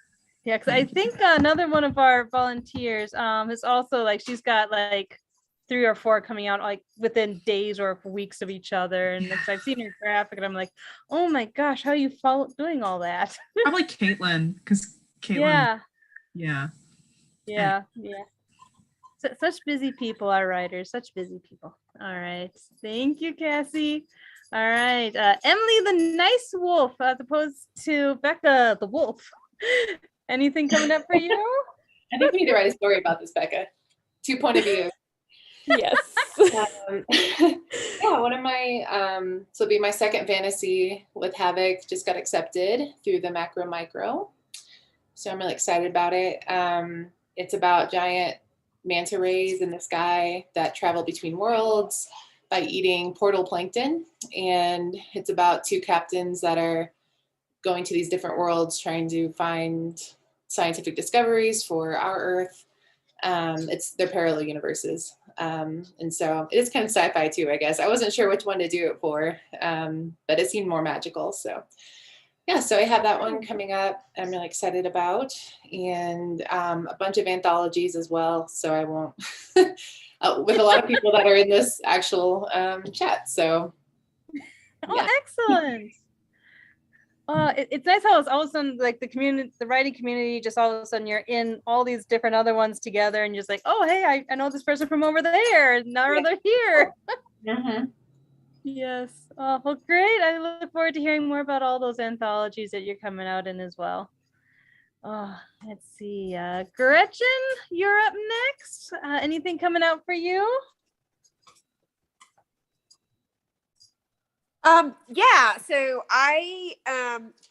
Yeah, because I think another one of our volunteers is also she's got 3 or 4 coming out within days or weeks of each other, and I've seen her graphic and I'm like, oh my gosh, how are you doing all that? Probably Caitlin, because Caitlin. Yeah. Such busy people, our writers, such busy people. All right, thank you, Cassie. All right, Emily the Nice Wolf, as opposed to Becca the Wolf. Anything coming up for you? I think we need to write a story about this, Becca. 2 point of view. Yes. Yeah, one of my so it'll be my second fantasy with Havok, just got accepted through the macro micro. So I'm really excited about it. It's about giant manta rays in the sky that travel between worlds by eating portal plankton. And it's about 2 captains that are going to these different worlds trying to find scientific discoveries for our Earth. They're parallel universes. And so it is kind of sci-fi too, I guess. I wasn't sure which one to do it for, but it seemed more magical. So yeah, so I have that one coming up I'm really excited about, and a bunch of anthologies as well. So I won't, with a lot of people that are in this actual chat. So yeah. Oh, excellent. It's nice how it's all of a sudden like the community, the writing community, just all of a sudden you're in all these different other ones together and you're just like, oh, hey, I know this person from over there. And now they're here. Yes. Oh, well, great. I look forward to hearing more about all those anthologies that you're coming out in as well. Oh, let's see. Gretchen, you're up next. Anything coming out for you? Yeah, so I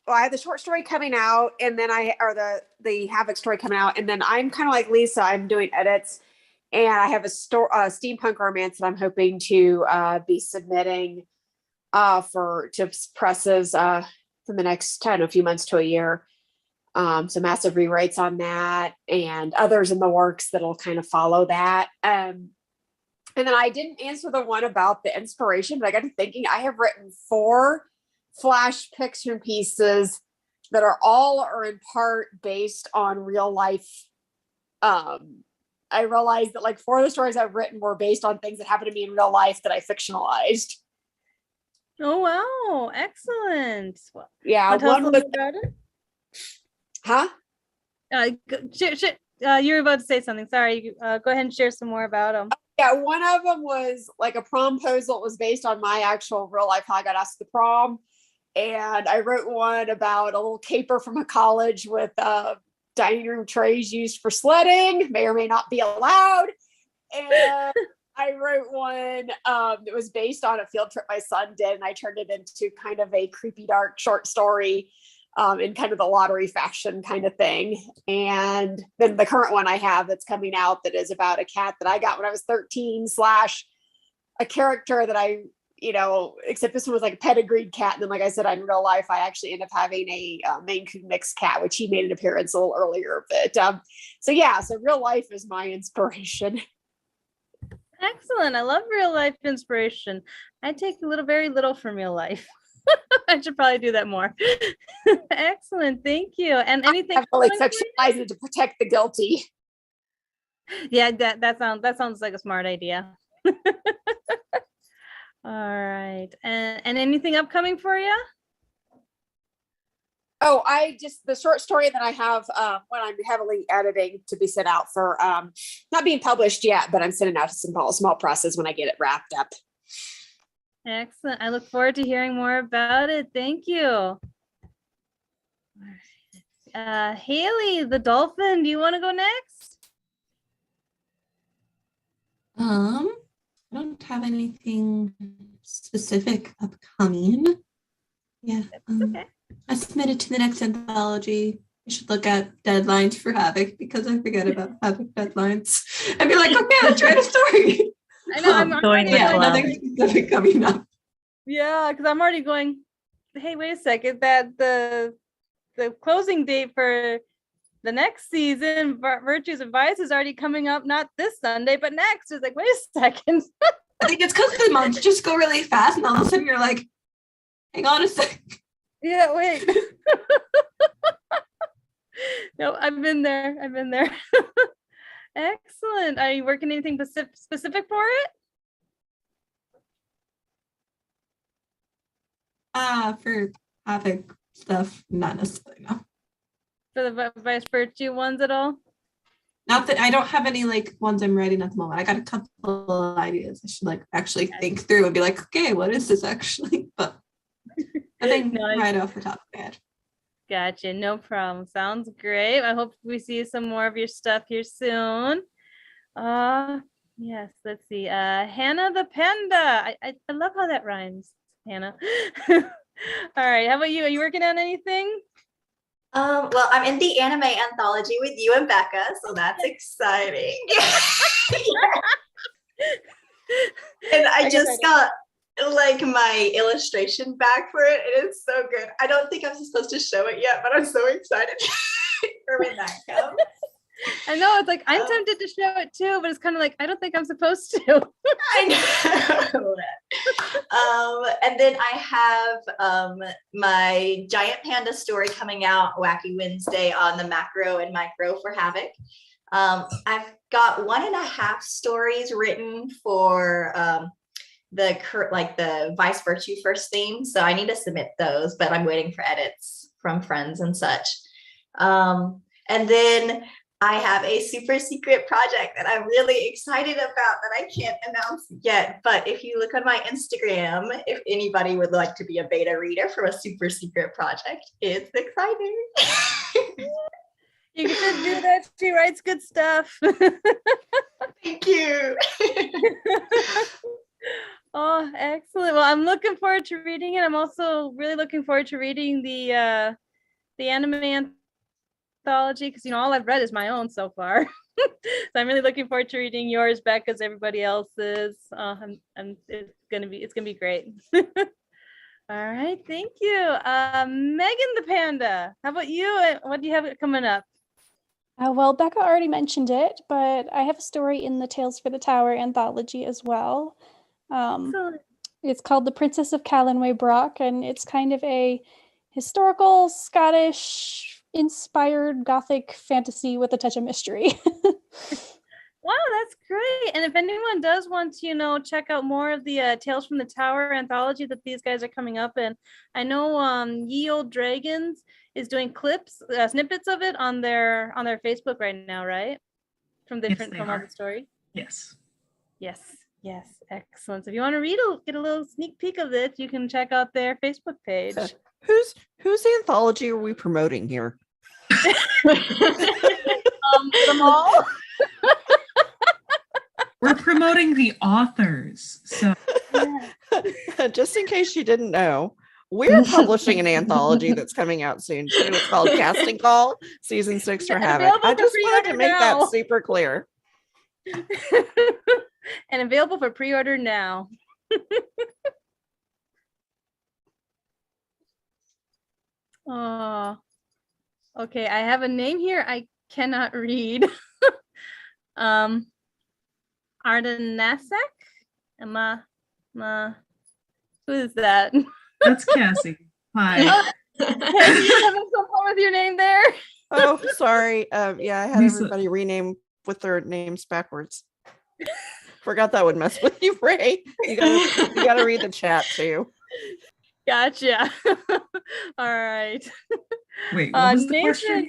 have the short story coming out, and then the Havok story coming out, and then I'm kind of like Lisa, I'm doing edits, and I have a steampunk romance that I'm hoping to be submitting to presses for the next, I don't know, a few months to a year. So massive rewrites on that, and others in the works that'll kind of follow that. And then I didn't answer the one about the inspiration, but I got to thinking I have written 4 flash fiction pieces that are all or in part based on real life. I realized that like 4 of the stories I've written were based on things that happened to me in real life that I fictionalized. Oh, wow. Excellent. Yeah. Tell us a One little was, about it. huh? You were about to say something. Sorry. Go ahead and share some more about them. Yeah, one of them was like a promposal. It was based on my actual real life, how I got asked to the prom. And I wrote one about a little caper from a college with dining room trays used for sledding, may or may not be allowed. And I wrote one that was based on a field trip my son did, and I turned it into kind of a creepy, dark short story in kind of the lottery fashion kind of thing. And then the current one I have that's coming out that is about a cat that I got when I was 13 / a character that I, except this one was like a pedigreed cat. And then, like I said, in real life, I actually end up having a Maine Coon mixed cat, which he made an appearance a little earlier. But so real life is my inspiration. Excellent. I love real life inspiration. I take very little from real life. I should probably do that more. Excellent. Thank you. And anything really fictionalize it to protect the guilty. Yeah, that sounds like a smart idea. All right. And anything upcoming for you? Oh, the short story that I have when I'm heavily editing to be sent out for not being published yet, but I'm sending out to some small presses when I get it wrapped up. Excellent. I look forward to hearing more about it. Thank you. Haley, the dolphin, do you want to go next? I don't have anything specific upcoming. Yeah. Okay. I submitted to the next anthology. I should look at deadlines for Havok because I forget about Havok deadlines. I'd be like, okay, let's write a story. I know. I'm going with nothing specific coming up. Yeah, because I'm already going, hey, wait a second, that the closing date for the next season, Virtues and Vice, is already coming up, not this Sunday, but next. It's like, wait a second. I think it's because the months just go really fast, and all of a sudden you're like, hang on a second. Yeah, wait. No, I've been there. Excellent. Are you working anything specific for it? For Havok stuff, not necessarily, no. For the Vice Virtue ones at all? Not that I don't have any like ones I'm writing at the moment. I got a couple of ideas. I should actually think through and be like, okay, what is this actually? But nothing right off the top of my head. Gotcha. No problem. Sounds great. I hope we see some more of your stuff here soon. Yes, let's see. Hannah the Panda. I love how that rhymes, Hannah. All right. How about you? Are you working on anything? Well, I'm in the anime anthology with you and Becca, so that's exciting. And I just got my illustration back for it. It is so good. I don't think I'm supposed to show it yet, but I'm so excited for when that comes. I know, it's like I'm tempted to show it too, but it's kind of like I don't think I'm supposed to. I know. And then I have my giant panda story coming out Wacky Wednesday on the macro and micro for Havok. I've got 1.5 stories written for like the Vice Virtue first theme. So I need to submit those, but I'm waiting for edits from friends and such. And then I have a super secret project that I'm really excited about that I can't announce yet. But if you look on my Instagram, if anybody would like to be a beta reader for a super secret project, it's exciting. You should do that. She writes good stuff. Thank you. Oh, excellent. Well, I'm looking forward to reading it. I'm also really looking forward to reading the anime anthology, because all I've read is my own so far. So I'm really looking forward to reading yours, Becca's, everybody else's. It's gonna be great. All right, thank you. Megan the Panda, how about you? What do you have coming up? Well, Becca already mentioned it, but I have a story in the Tales for the Tower anthology as well. It's called The Princess of Callanway Brock, and it's kind of a historical Scottish inspired Gothic fantasy with a touch of mystery. Wow, that's great. And if anyone does want to, check out more of the Tales from the Tower anthology that these guys are coming up in, I know Ye Old Dragons is doing clips, snippets of it on their Facebook right now, right? From all the stories. Yes. Yes, excellent. So if you want to get a little sneak peek of it, you can check out their Facebook page. Whose anthology are we promoting here? Them all. We're promoting the authors. So just in case you didn't know, we're publishing an anthology that's coming out soon too. It's called Casting Call Season 6 for Havok. I just wanted to make that super clear. And available for pre-order now. Oh, okay. I have a name here I cannot read. Ardenasek? Who is that? That's Cassie. Hi. Cassie, you having some fun with your name there? Oh, sorry. Yeah, I had everybody rename with their names backwards. Forgot that would mess with you, Ray. You gotta read the chat too. Gotcha. All right. Wait, what was the Nathan, question?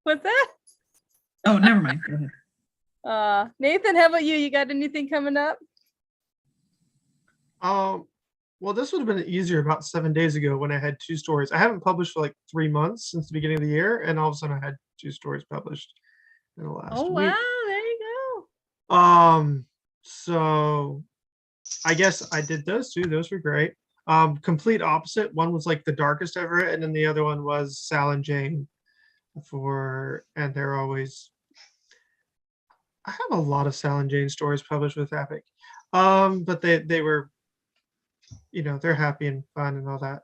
What's that? Oh, never mind. Go ahead. Nathan, how about you? You got anything coming up? Well, this would have been easier about 7 days ago when I had 2 stories. I haven't published for like 3 months since the beginning of the year, and all of a sudden I had 2 stories published in the last week. Wow, there you go. So I guess I did those 2. Those were great. Complete opposite. One was like the darkest ever, and then the other one was Sal and Jane and they're always. I have a lot of Sal and Jane stories published with Havok, but they were, they're happy and fun and all that.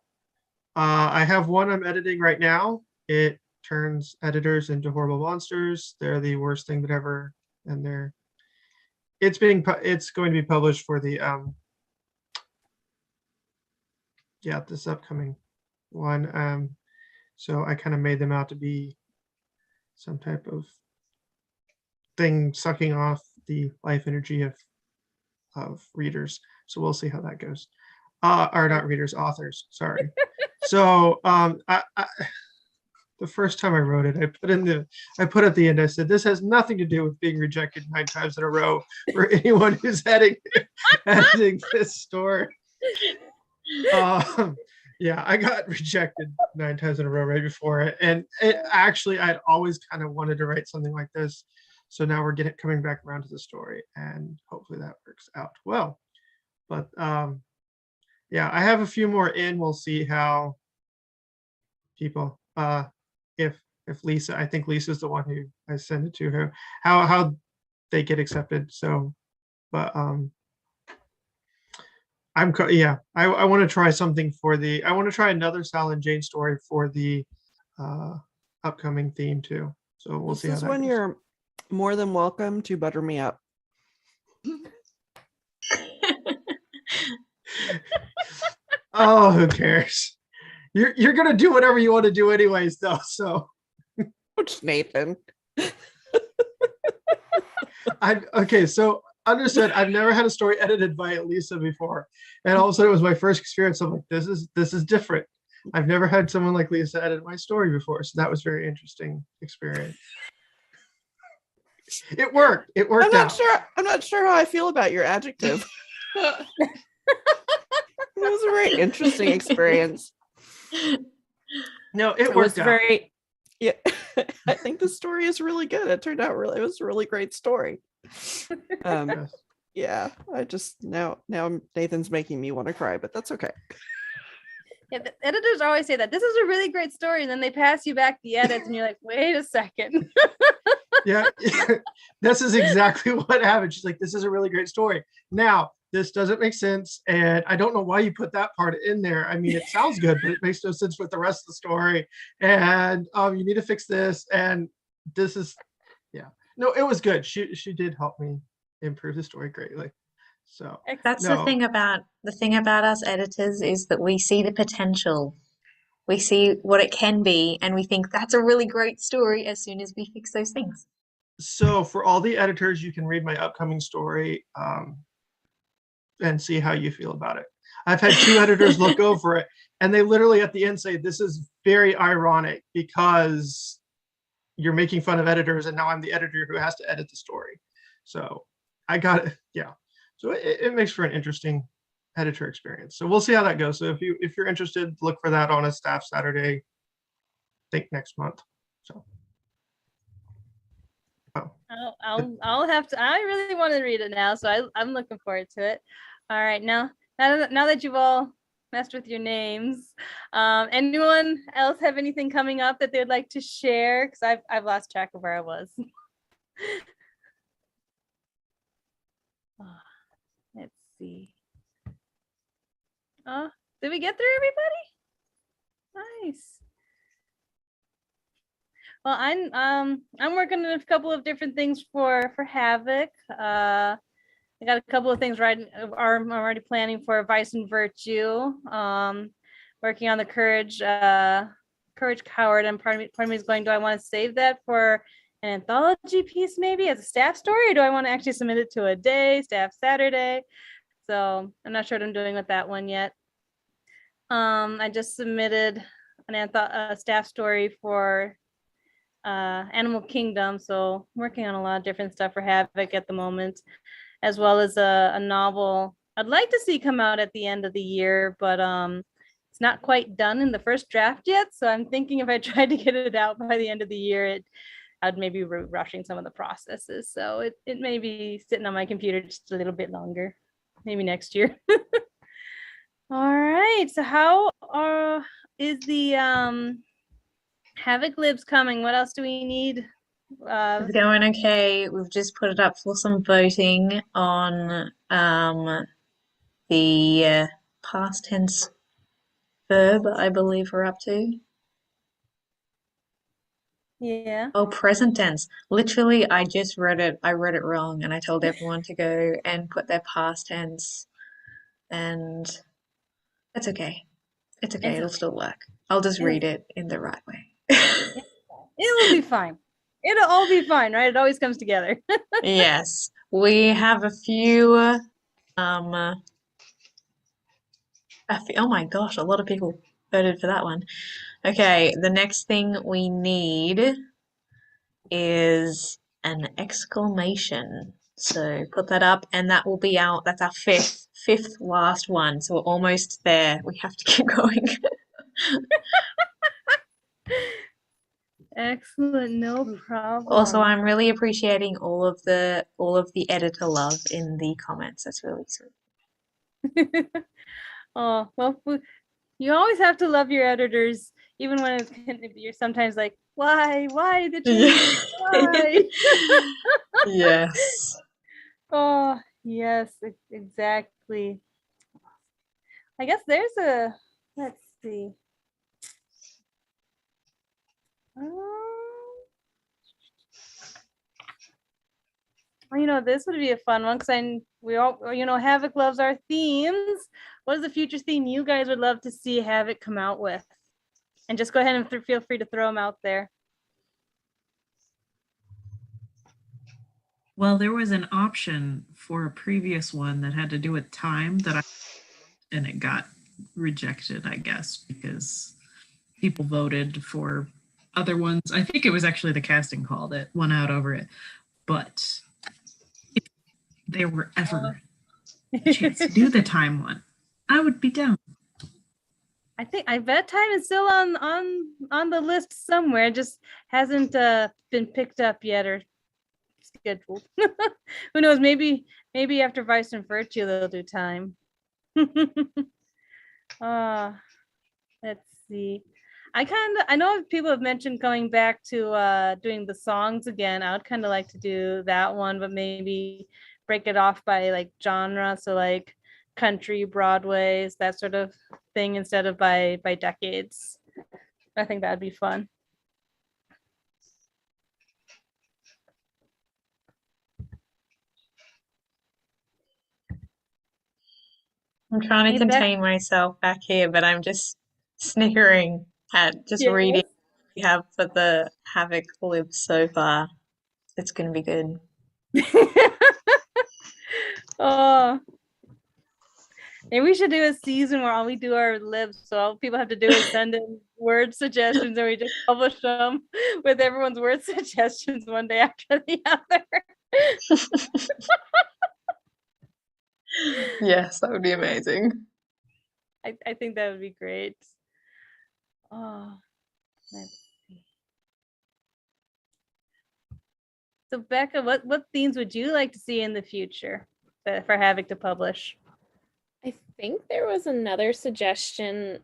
I have one I'm editing right now. It turns editors into horrible monsters. They're the worst thing that ever, and it's going to be published for the this upcoming one. So I kind of made them out to be some type of thing sucking off the life energy of readers. So we'll see how that goes. Or not readers, authors. Sorry. So the first time I wrote it, I put at the end, I said, this has nothing to do with being rejected 9 times in a row for anyone who's editing this story. Yeah, I got rejected 9 times in a row right before it. And I'd always kind of wanted to write something like this. So now we're coming back around to the story, and hopefully that works out well. But yeah, I have a few more in. We'll see how people, if Lisa, I think Lisa's the one who I send it to her, how they get accepted. So, but I want to try something I want to try another Sal and Jane story for the upcoming theme too. So we'll see how that This is when goes. you're more than welcome to butter me up. Oh, who cares? You're gonna do whatever you want to do anyways, though. So, which Nathan? Okay, so understood. I've never had a story edited by Lisa before, and all of a sudden it was my first experience. I'm like, this is different. I've never had someone like Lisa edit my story before, so that was very interesting experience. It worked. It worked out. I'm not sure how I feel about your adjective. It was a very interesting experience. No, it worked out. Yeah. I think the story is really good. It turned out it was a really great story. Yes. Yeah, I just now Nathan's making me want to cry, but that's okay. Yeah, the editors always say that this is a really great story, and then they pass you back the edits, and you're like, wait a second. Yeah, this is exactly what happened. She's like, this is a really great story. Now, this doesn't make sense, and I don't know why you put that part in there. I mean, it sounds good, but it makes no sense with the rest of the story. And you need to fix this, and this is, yeah. No, it was good. She did help me improve the story greatly. So that's the thing about us editors is that we see the potential. We see what it can be, and we think that's a really great story as soon as we fix those things. So for all the editors, you can read my upcoming story and see how you feel about it. I've had 2 editors look over it, and they literally at the end say, this is very ironic because you're making fun of editors, and now I'm the editor who has to edit the story. So I got it. Yeah. So it makes for an interesting editor experience. So we'll see how that goes. So if you're interested, look for that on a staff Saturday, I think next month. So I'll have to. I really want to read it now, so I'm looking forward to it. All right, now that you've all messed with your names, anyone else have anything coming up that they'd like to share? Because I've lost track of where I was. Let's see. Did we get through everybody? Nice. Well, I'm working on a couple of different things for Havok. I got a couple of things I'm already planning for Vice and Virtue. Working on the Courage Coward, and part of me is going, do I want to save that for an anthology piece maybe as a staff story, or do I want to actually submit it to a day, staff Saturday? So I'm not sure what I'm doing with that one yet. I just submitted a staff story for Animal Kingdom, so I'm working on a lot of different stuff for Havok at the moment, as well as a novel I'd like to see come out at the end of the year, but it's not quite done in the first draft yet. So I'm thinking if I tried to get it out by the end of the year, I'd maybe be rushing some of the processes. So it may be sitting on my computer just a little bit longer, maybe next year. All right. So how is the Havok Libs coming? What else do we need? It's going okay. We've just put it up for some voting on the past tense verb, I believe we're up to. Yeah. Oh, present tense. Literally, I just read it. I read it wrong, and I told everyone to go and put their past tense, and it's okay. It's okay. It'll still work. I'll just read it in the right way. It'll be fine. It'll all be fine, right? It always comes together. Yes, we have a few. Oh my gosh, a lot of people voted for that one. Okay, the next thing we need is an exclamation. So put that up, and that will be that's our fifth last one. So we're almost there. We have to keep going. Excellent, no problem. Also, I'm really appreciating all of the editor love in the comments. That's really sweet. Oh, well, you always have to love your editors, even when you're sometimes like, why the change? Why? Yes. Oh, yes, exactly. I guess there's let's see. Well, this would be a fun one because we all, Havok loves our themes. What is the future theme you guys would love to see Havok come out with? And just go ahead and feel free to throw them out there. Well, there was an option for a previous one that had to do with time and it got rejected, I guess, because people voted for other ones. I think it was actually the casting call that won out over it. But if there were ever a chance to do the time one, I would be down. I bet time is still on the list somewhere. It just hasn't been picked up yet or scheduled. Who knows? Maybe after Vice and Virtue they'll do time. Let's see. I know people have mentioned going back to doing the songs again. I would kind of like to do that one, but maybe break it off by like genre. So like country, Broadways, that sort of thing instead of by decades. I think that'd be fun. I'm trying to contain myself back here, but I'm just snickering at just reading what we have for the Havok lib so far. It's going to be good. Oh, maybe we should do a season where all we do are libs, so all people have to do is send in word suggestions and we just publish them with everyone's word suggestions one day after the other. Yes, that would be amazing. I think that would be great. Oh, let's see. So Becca, what themes would you like to see in the future for Havok to publish? I think there was another suggestion.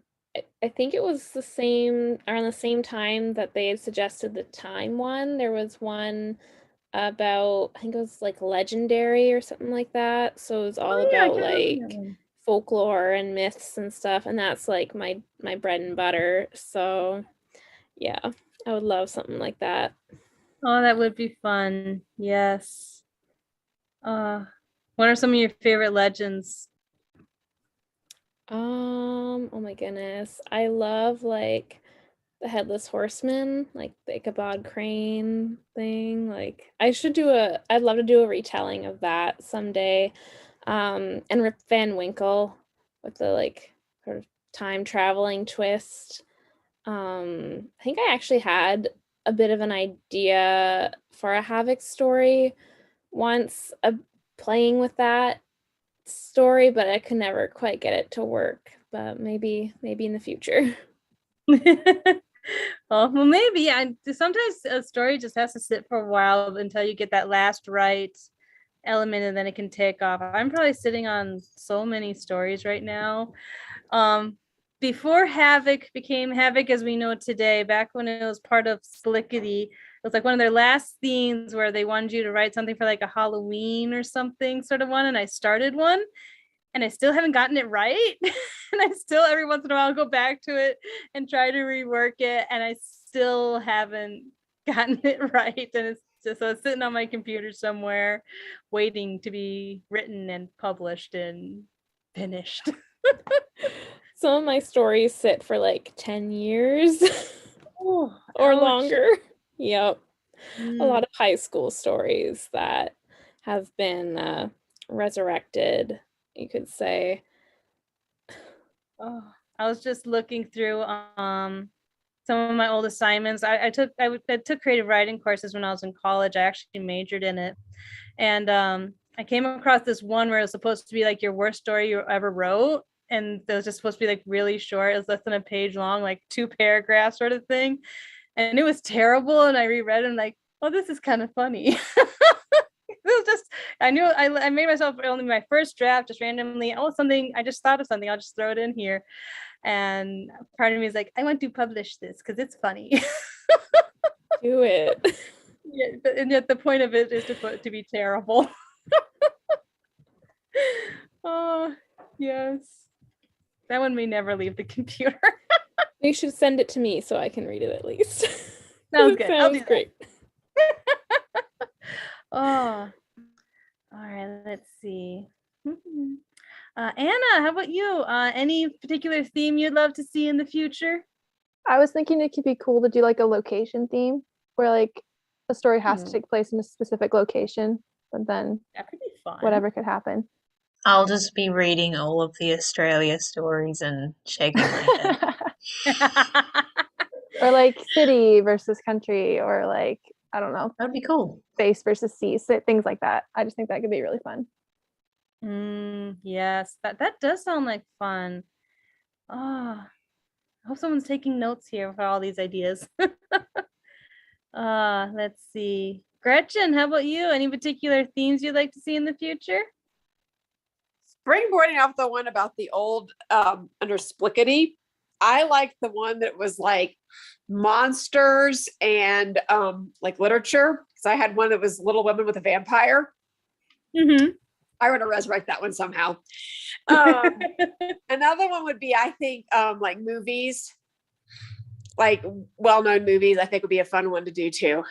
I think it was around the same time that they had suggested the time one. There was one about, I think it was like legendary or something like that. So it was all about like folklore and myths and stuff. And that's like my bread and butter. So yeah, I would love something like that. Oh, that would be fun. Yes. What are some of your favorite legends? Oh my goodness. I love like the Headless Horseman, like the Ichabod Crane thing. Like I'd love to do a retelling of that someday. And Rip Van Winkle with the like sort of time traveling twist. I think I actually had a bit of an idea for a Havok story once, playing with that story, but I could never quite get it to work. But maybe in the future. Well, maybe. Sometimes a story just has to sit for a while until you get that last right element, and then it can take off. I'm probably sitting on so many stories right now. Before Havok became Havok as we know it today, back when it was part of Slickety, it was like one of their last themes where they wanted you to write something for like a Halloween or something sort of one, and I started one. And I still haven't gotten it right. And I still every once in a while go back to it and try to rework it. And I still haven't gotten it right. And it's just so it's sitting on my computer somewhere waiting to be written and published and finished. Some of my stories sit for like 10 years or longer. Yep. A lot of high school stories that have been resurrected, you could say. Oh, I was just looking through some of my old assignments. I took creative writing courses when I was in college. I actually majored in it, and I came across this one where it was supposed to be like your worst story you ever wrote, and it was just supposed to be like really short. It was less than a page long, like 2 paragraphs sort of thing, and it was terrible. And I reread it and like, oh, this is kind of funny. It was just, I made myself only my first draft just randomly. Oh, something, I just thought of something, I'll just throw it in here. And part of me is like, I want to publish this because it's funny. Do it. Yeah, and yet the point of it is to be terrible. Oh, yes. That one may never leave the computer. You should send it to me so I can read it at least. Sounds good. Sounds great. Oh, all right. Let's see. Anna, how about you? Any particular theme you'd love to see in the future? I was thinking it could be cool to do like a location theme where like a story has to take place in a specific location. but then That could be fun. whatever could happen. I'll just be reading all of the Australia stories and shaking my head. Or like city versus country, or like, I don't know. That'd be cool. Space versus sea, so things like that. I just think that could be really fun. Yes, that does sound like fun. I hope someone's taking notes here for all these ideas. Let's see. Gretchen, how about you? Any particular themes you'd like to see in the future? Springboarding off the one about the old under Splickety, I liked the one that was like monsters and like literature, because I had one that was Little Women with a Vampire. I would have resurrected that one somehow. Another one would be, I think, like movies, like well-known movies. I think would be a fun one to do too.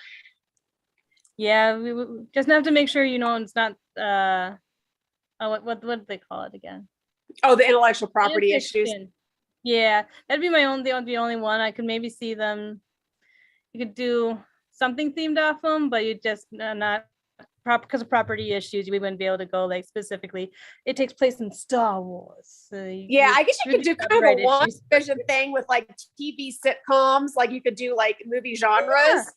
Yeah, we just have to make sure it's not what did they call it again? Oh, the intellectual property issues. Yeah, that'd be the only one. I could maybe see them. You could do something themed off them, but you just not because of property issues. We wouldn't be able to go like specifically. It takes place in Star Wars. So I guess you could do kind of a one vision thing with like TV sitcoms. Like you could do like movie genres.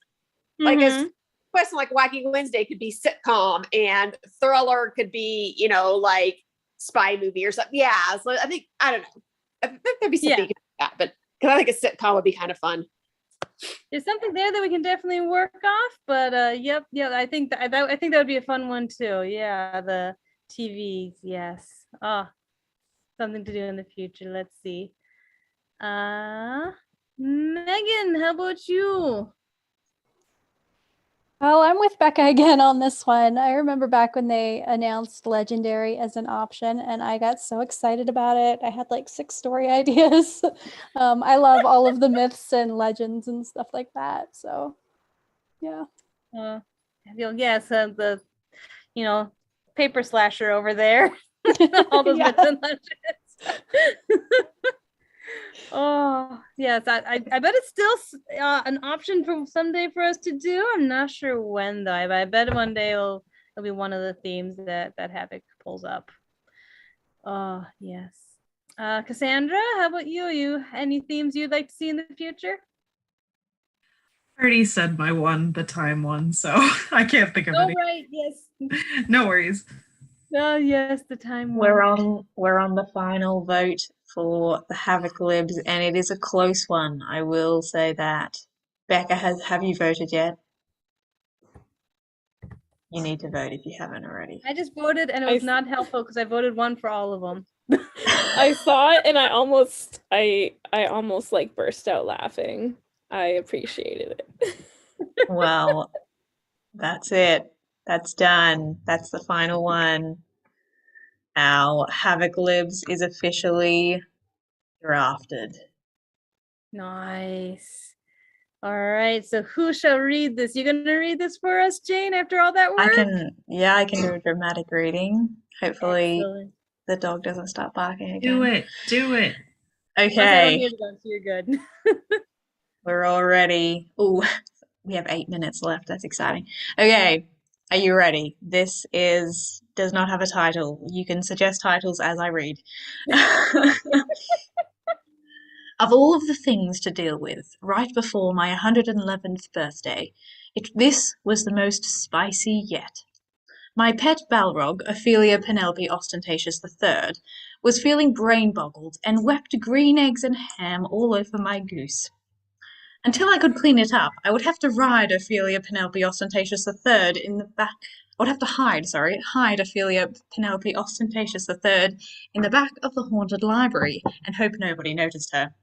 Like a question like Wacky Wednesday could be sitcom, and thriller could be like spy movie or something. Yeah, so I think I don't know. I think there'd be something like that, but because I think a sitcom would be kind of fun. There's something there that we can definitely work off, but I think that would be a fun one too. Yeah, the TVs, yes. Something to do in the future. Let's see. Megan, how about you? Well, I'm with Becca again on this one. I remember back when they announced Legendary as an option, and I got so excited about it. I had like 6 story ideas. I love all of the myths and legends and stuff like that. So, yeah. Yes, the paper slasher over there. All those myths and legends. Oh yes, I bet it's still an option for someday for us to do. I'm not sure when though, but I bet one day it'll be one of the themes that Havok pulls up. Oh yes. Cassandra, how about you? Any themes you'd like to see in the future? I already said my one, the time one, so I can't think of any. Right, yes. No worries. Oh yes, the time one. We're on the final vote for the Havok Libs, and it is a close one. I will say that. Becca, have you voted yet? You need to vote if you haven't already. I just voted, and it was not helpful because I voted 1 for all of them. I saw it, and I almost like burst out laughing. I appreciated it. Well, that's it. That's done. That's the final one. Our Havok Libs is officially drafted. Nice. All right. So who shall read this? You gonna read this for us, Jane, after all that work? I can do a dramatic reading. Hopefully the dog doesn't start barking again. Do it. Okay. So you're good. We're all ready. Ooh, we have 8 minutes left. That's exciting. Okay. Are you ready? This does not have a title. You can suggest titles as I read. Of all of the things to deal with right before my 111th birthday, this was the most spicy yet. My pet Balrog, Ophelia Penelope Ostentatious III, was feeling brain-boggled and wept green eggs and ham all over my goose. Until I could clean it up, I would have to ride Ophelia Penelope Ostentatious III in the back. I would have to hide Ophelia Penelope Ostentatious III in the back of the haunted library and hope nobody noticed her.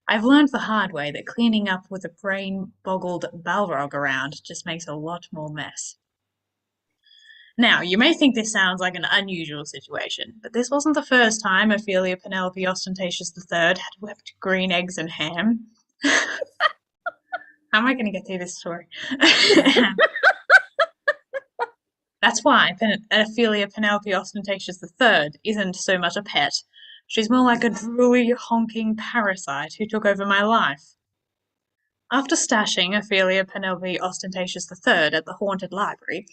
I've learned the hard way that cleaning up with a brain-boggled Balrog around just makes a lot more mess. Now, you may think this sounds like an unusual situation, but this wasn't the first time Ophelia Penelope Ostentatious III had wept green eggs and ham. How am I going to get through this story? That's why Ophelia Penelope Ostentatious III isn't so much a pet. She's more like a drooly, honking parasite who took over my life. After stashing Ophelia Penelope Ostentatious III at the haunted library,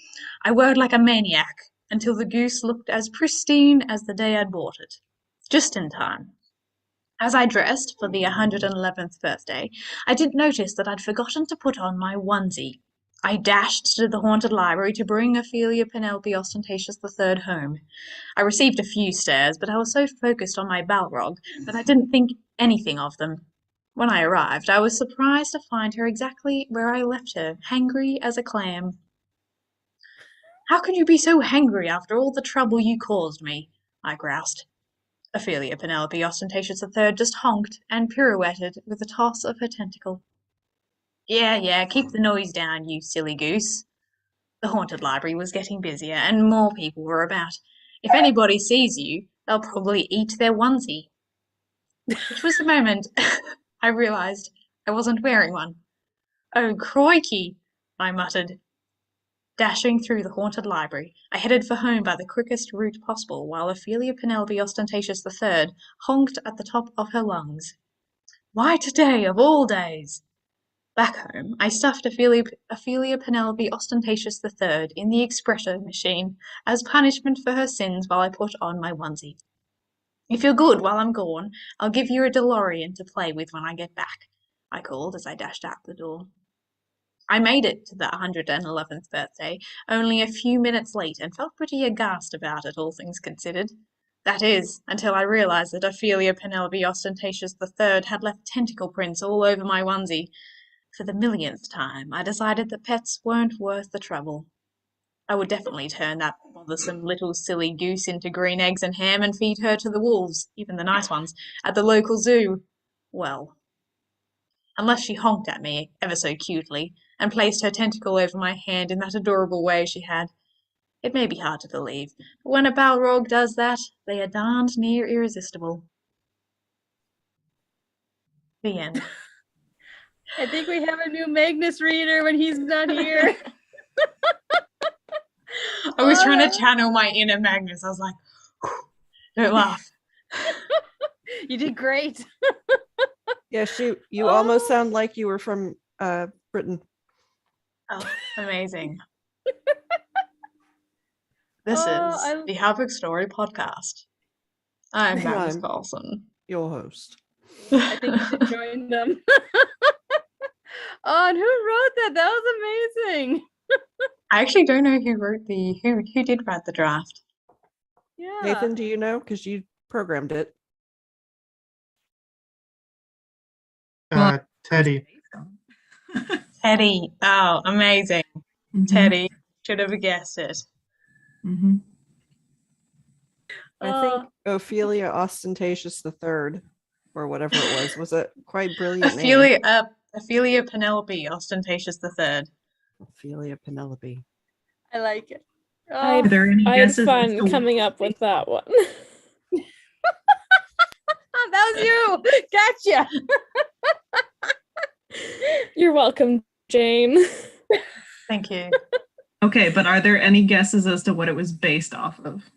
I worked like a maniac until the goose looked as pristine as the day I'd bought it. Just in time. As I dressed for the 111th birthday, I didn't notice that I'd forgotten to put on my onesie. I dashed to the haunted library to bring Ophelia Penelope Ostentatious III home. I received a few stares, but I was so focused on my Balrog that I didn't think anything of them. When I arrived, I was surprised to find her exactly where I left her, hangry as a clam. "How can you be so hangry after all the trouble you caused me?" I groused. Ophelia Penelope Ostentatious III just honked and pirouetted with a toss of her tentacle. Yeah, keep the noise down, you silly goose." The haunted library was getting busier, and more people were about. If anybody sees you, they'll probably eat their onesie. Which was the moment I realised I wasn't wearing one. "Oh, crikey," I muttered. Dashing through the haunted library, I headed for home by the quickest route possible, while Ophelia Penelope Ostentatious III honked at the top of her lungs. Why today, of all days? Back home, I stuffed Ophelia Penelope Ostentatious III in the espresso machine as punishment for her sins while I put on my onesie. "If you're good while I'm gone, I'll give you a DeLorean to play with when I get back," I called as I dashed out the door. I made it to the 111th birthday only a few minutes late and felt pretty aghast about it, all things considered. That is, until I realised that Ophelia Penelope Ostentatious III had left tentacle prints all over my onesie. For the millionth time, I decided that pets weren't worth the trouble. I would definitely turn that bothersome little silly goose into green eggs and ham and feed her to the wolves, even the nice ones, at the local zoo. Well, unless she honked at me ever so cutely and placed her tentacle over my hand in that adorable way she had. It may be hard to believe, but when a Balrog does that, they are darned near irresistible. The end. I think we have a new Magnus reader when he's not here. I was trying to channel my inner Magnus. I was like, don't laugh. You did great. Yes, you almost sound like you were from Britain. Oh, amazing. This is the Havok Story podcast. I'm Magnus Carlson, your host. I think you should join them. Oh, and who wrote that? That was amazing. I actually don't know who wrote who did write the draft. Yeah. Nathan, do you know? Because you programmed it. Teddy. Teddy. Oh, amazing. Mm-hmm. Teddy. Should have guessed it. Mm-hmm. I think Ophelia Ostentatious III, or whatever it was a quite brilliant name. Ophelia Penelope Ostentatious III. Ophelia Penelope. I like it. I had fun coming up with that one. That was you. Gotcha. You're welcome, Jane. Thank you. Okay, but are there any guesses as to what it was based off of?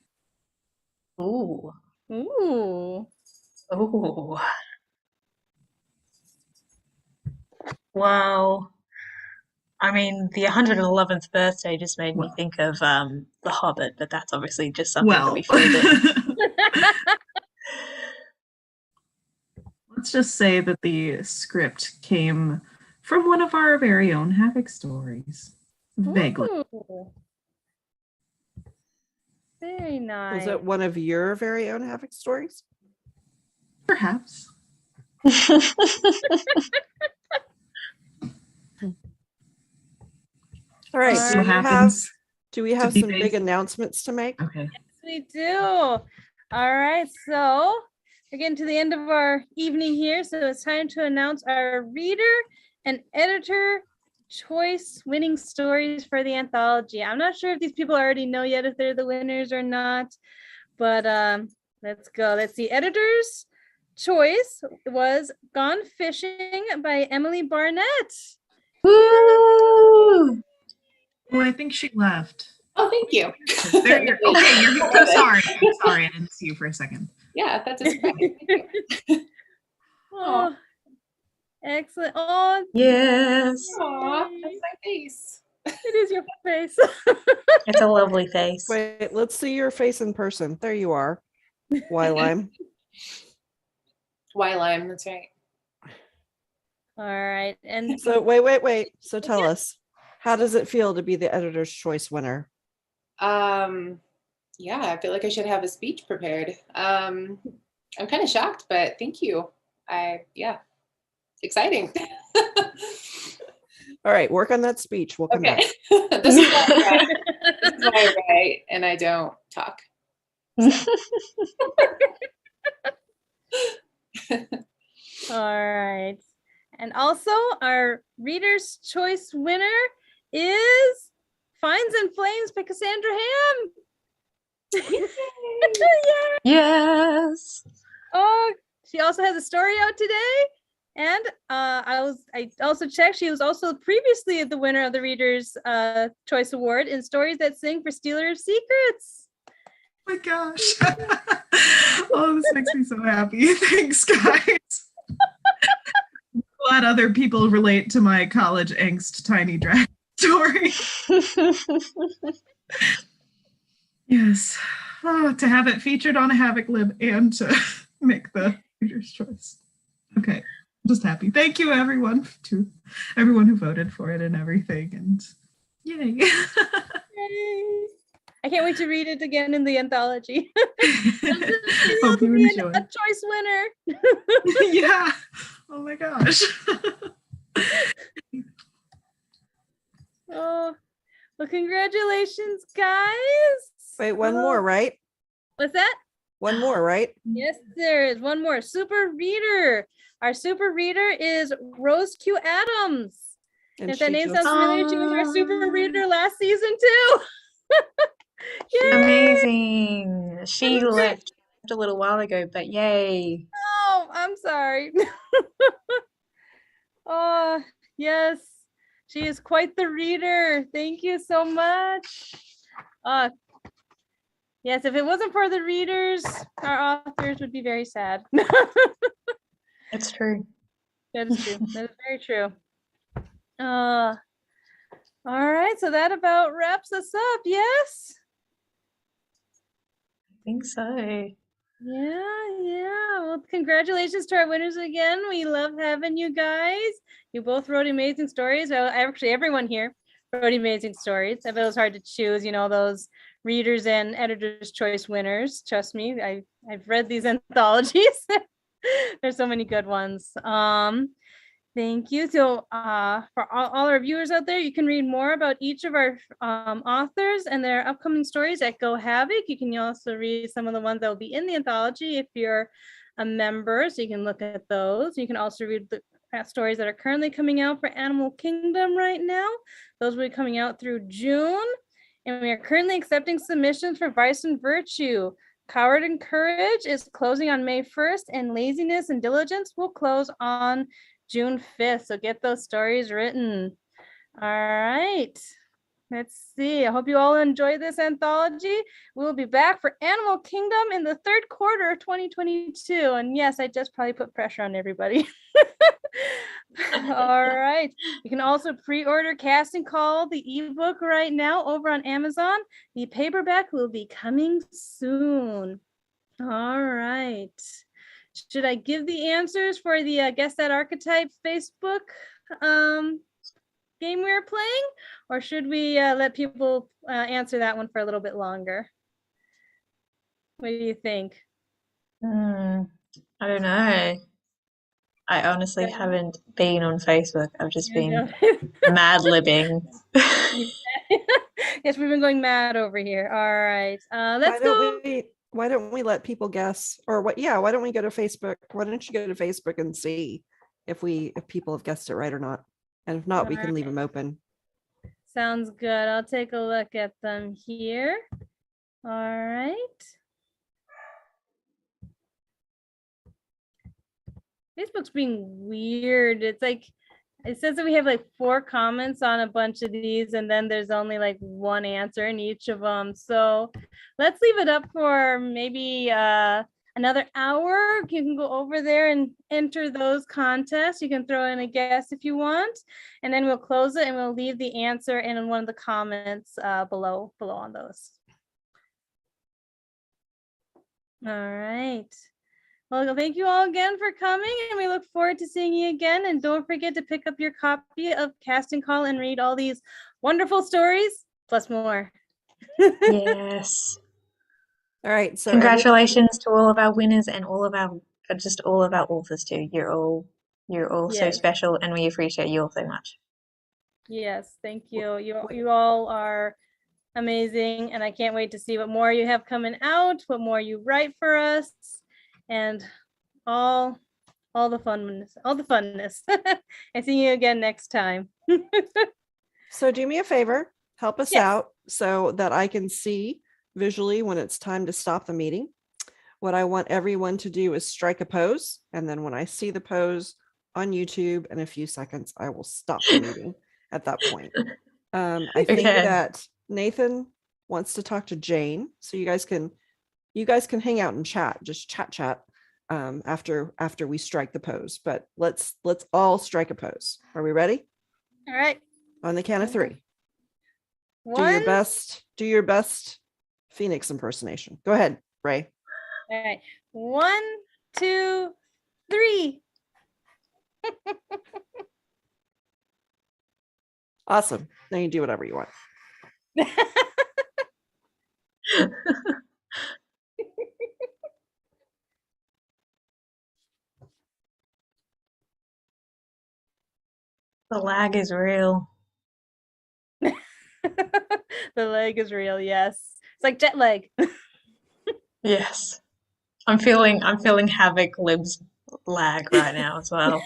Ooh. Ooh. Ooh. Well, I mean, the 111th birthday just made me think of The Hobbit, but that's obviously just something that we filled in. Let's just say that the script came from one of our very own Havok stories. Vaguely. Ooh. Very nice. Was it one of your very own Havok stories? Perhaps. All right. Do we have some based- big announcements to make? Okay. Yes, we do. All right. So we're getting to the end of our evening here. So it's time to announce our reader and editor choice winning stories for the anthology. I'm not sure if these people already know yet if they're the winners or not, but let's go. Let's see. Editor's choice was Gone Fishing by Emily Barnett. Woo! Oh, I think she left. Oh, thank you. There you're, okay, you're I'm sorry. I'm sorry. I didn't see you for a second. Yeah, that's just fine. Oh. Excellent. Oh, Yes. Aw, that's my face. it is your face. It's a lovely face. Wait, let's see your face in person. There you are. Wylime. Wylime, that's right. All right. And So wait. So tell us, how does it feel to be the editor's choice winner? Yeah, I feel like I should have a speech prepared. I'm kind of shocked, but thank you. Yeah, exciting. All right, work on that speech. We'll come back. This is why I write and I don't talk. all right. And also our Reader's Choice winner is Fines and Flames by Cassandra Ham. Yes. Oh, she also has a story out today. And I also checked, she was also previously the winner of the Reader's Choice Award in Stories That Sing for Stealer of Secrets. Oh my gosh. Oh, this makes me so happy. Thanks, guys. Glad other people relate to my college angst tiny dragon story. Yes. Oh, to have it featured on a Havok lib and to make the Reader's Choice. Okay. I'm just happy. Thank you everyone who voted for it and everything. And yay. Yay. I can't wait to read it again in the anthology. Hope you enjoy. A choice winner. Yeah. Oh my gosh. Oh, well, congratulations, guys. Wait, one more, right? What's that? One more, right? Yes, there is one more. Super Reader. Our super reader is Rose Q Adams. And if that name sounds familiar, she was our super reader last season too. Amazing. She left a little while ago, but yay. Oh, I'm sorry. Oh, yes. She is quite the reader. Thank you so much. Yes, if it wasn't for the readers, our authors would be very sad. That's true. That is true. That is very true. All right, so that about wraps us up. Yes. I think so. Yeah. Well, congratulations to our winners again. We love having you guys. You both wrote amazing stories. Well, actually, everyone here wrote amazing stories. I bet it was hard to choose, you know, those readers and editor's choice winners. Trust me, I've read these anthologies. There's so many good ones. Thank you. So for all our viewers out there, you can read more about each of our authors and their upcoming stories at Go Havok. You can also read some of the ones that will be in the anthology if you're a member, so you can look at those. You can also read the stories that are currently coming out for Animal Kingdom right now. Those will be coming out through June. And we are currently accepting submissions for Vice and Virtue. Coward and Courage is closing on May 1st, and Laziness and Diligence will close on June 5th. So get those stories written. All right. Let's see. I hope you all enjoy this anthology. We'll be back for Animal Kingdom in the third quarter of 2022. And yes, I just probably put pressure on everybody. All right. You can also pre-order Casting Call, the ebook right now over on Amazon. The paperback will be coming soon. All right. Should I give the answers for the Guess That Archetype Facebook game we're playing, or should we let people answer that one for a little bit longer? What do you think? I don't know. I honestly haven't been on Facebook. I've just been mad libbing. Yes, we've been going mad over here. All right. Let's go. Why don't we let people guess? Or what? Yeah, why don't we go to Facebook? Why don't you go to Facebook and see if people have guessed it right or not? And if not, we can leave them open. Sounds good. I'll take a look at them here. All right. Facebook's being weird. It's like, it says that we have like 4 comments on a bunch of these, and then there's only like 1 answer in each of them. So let's leave it up for maybe another hour. You can go over there and enter those contests. You can throw in a guess if you want, and then we'll close it and we'll leave the answer in one of the comments below on those. All right. Well, thank you all again for coming, and we look forward to seeing you again. And don't forget to pick up your copy of Casting Call and read all these wonderful stories, plus more. Yes. All right. So congratulations to all of our winners and all of our authors too. You're all so Yes. special, and we appreciate you all so much. Yes, thank you. You all are amazing, and I can't wait to see what more you have coming out, what more you write for us, and all the funness. And see you again next time. So do me a favor, help us Yes. out so that I can see visually when it's time to stop the meeting. What I want everyone to do is strike a pose, and then when I see the pose on YouTube in a few seconds, I will stop the meeting at that point. I think that Nathan wants to talk to Jane, so you guys can hang out and chat, just chat after we strike the pose. But let's all strike a pose. Are we ready? All right. On the count of 3. One. Do your best Phoenix impersonation. Go ahead, Ray. All right. 1, 2, 3. Awesome. Now you do whatever you want. The lag is real. The leg is real, yes. It's like jet lag. Yes. I'm feeling Havok libs lag right now as well.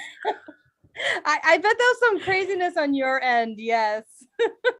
I bet that was some craziness on your end, yes.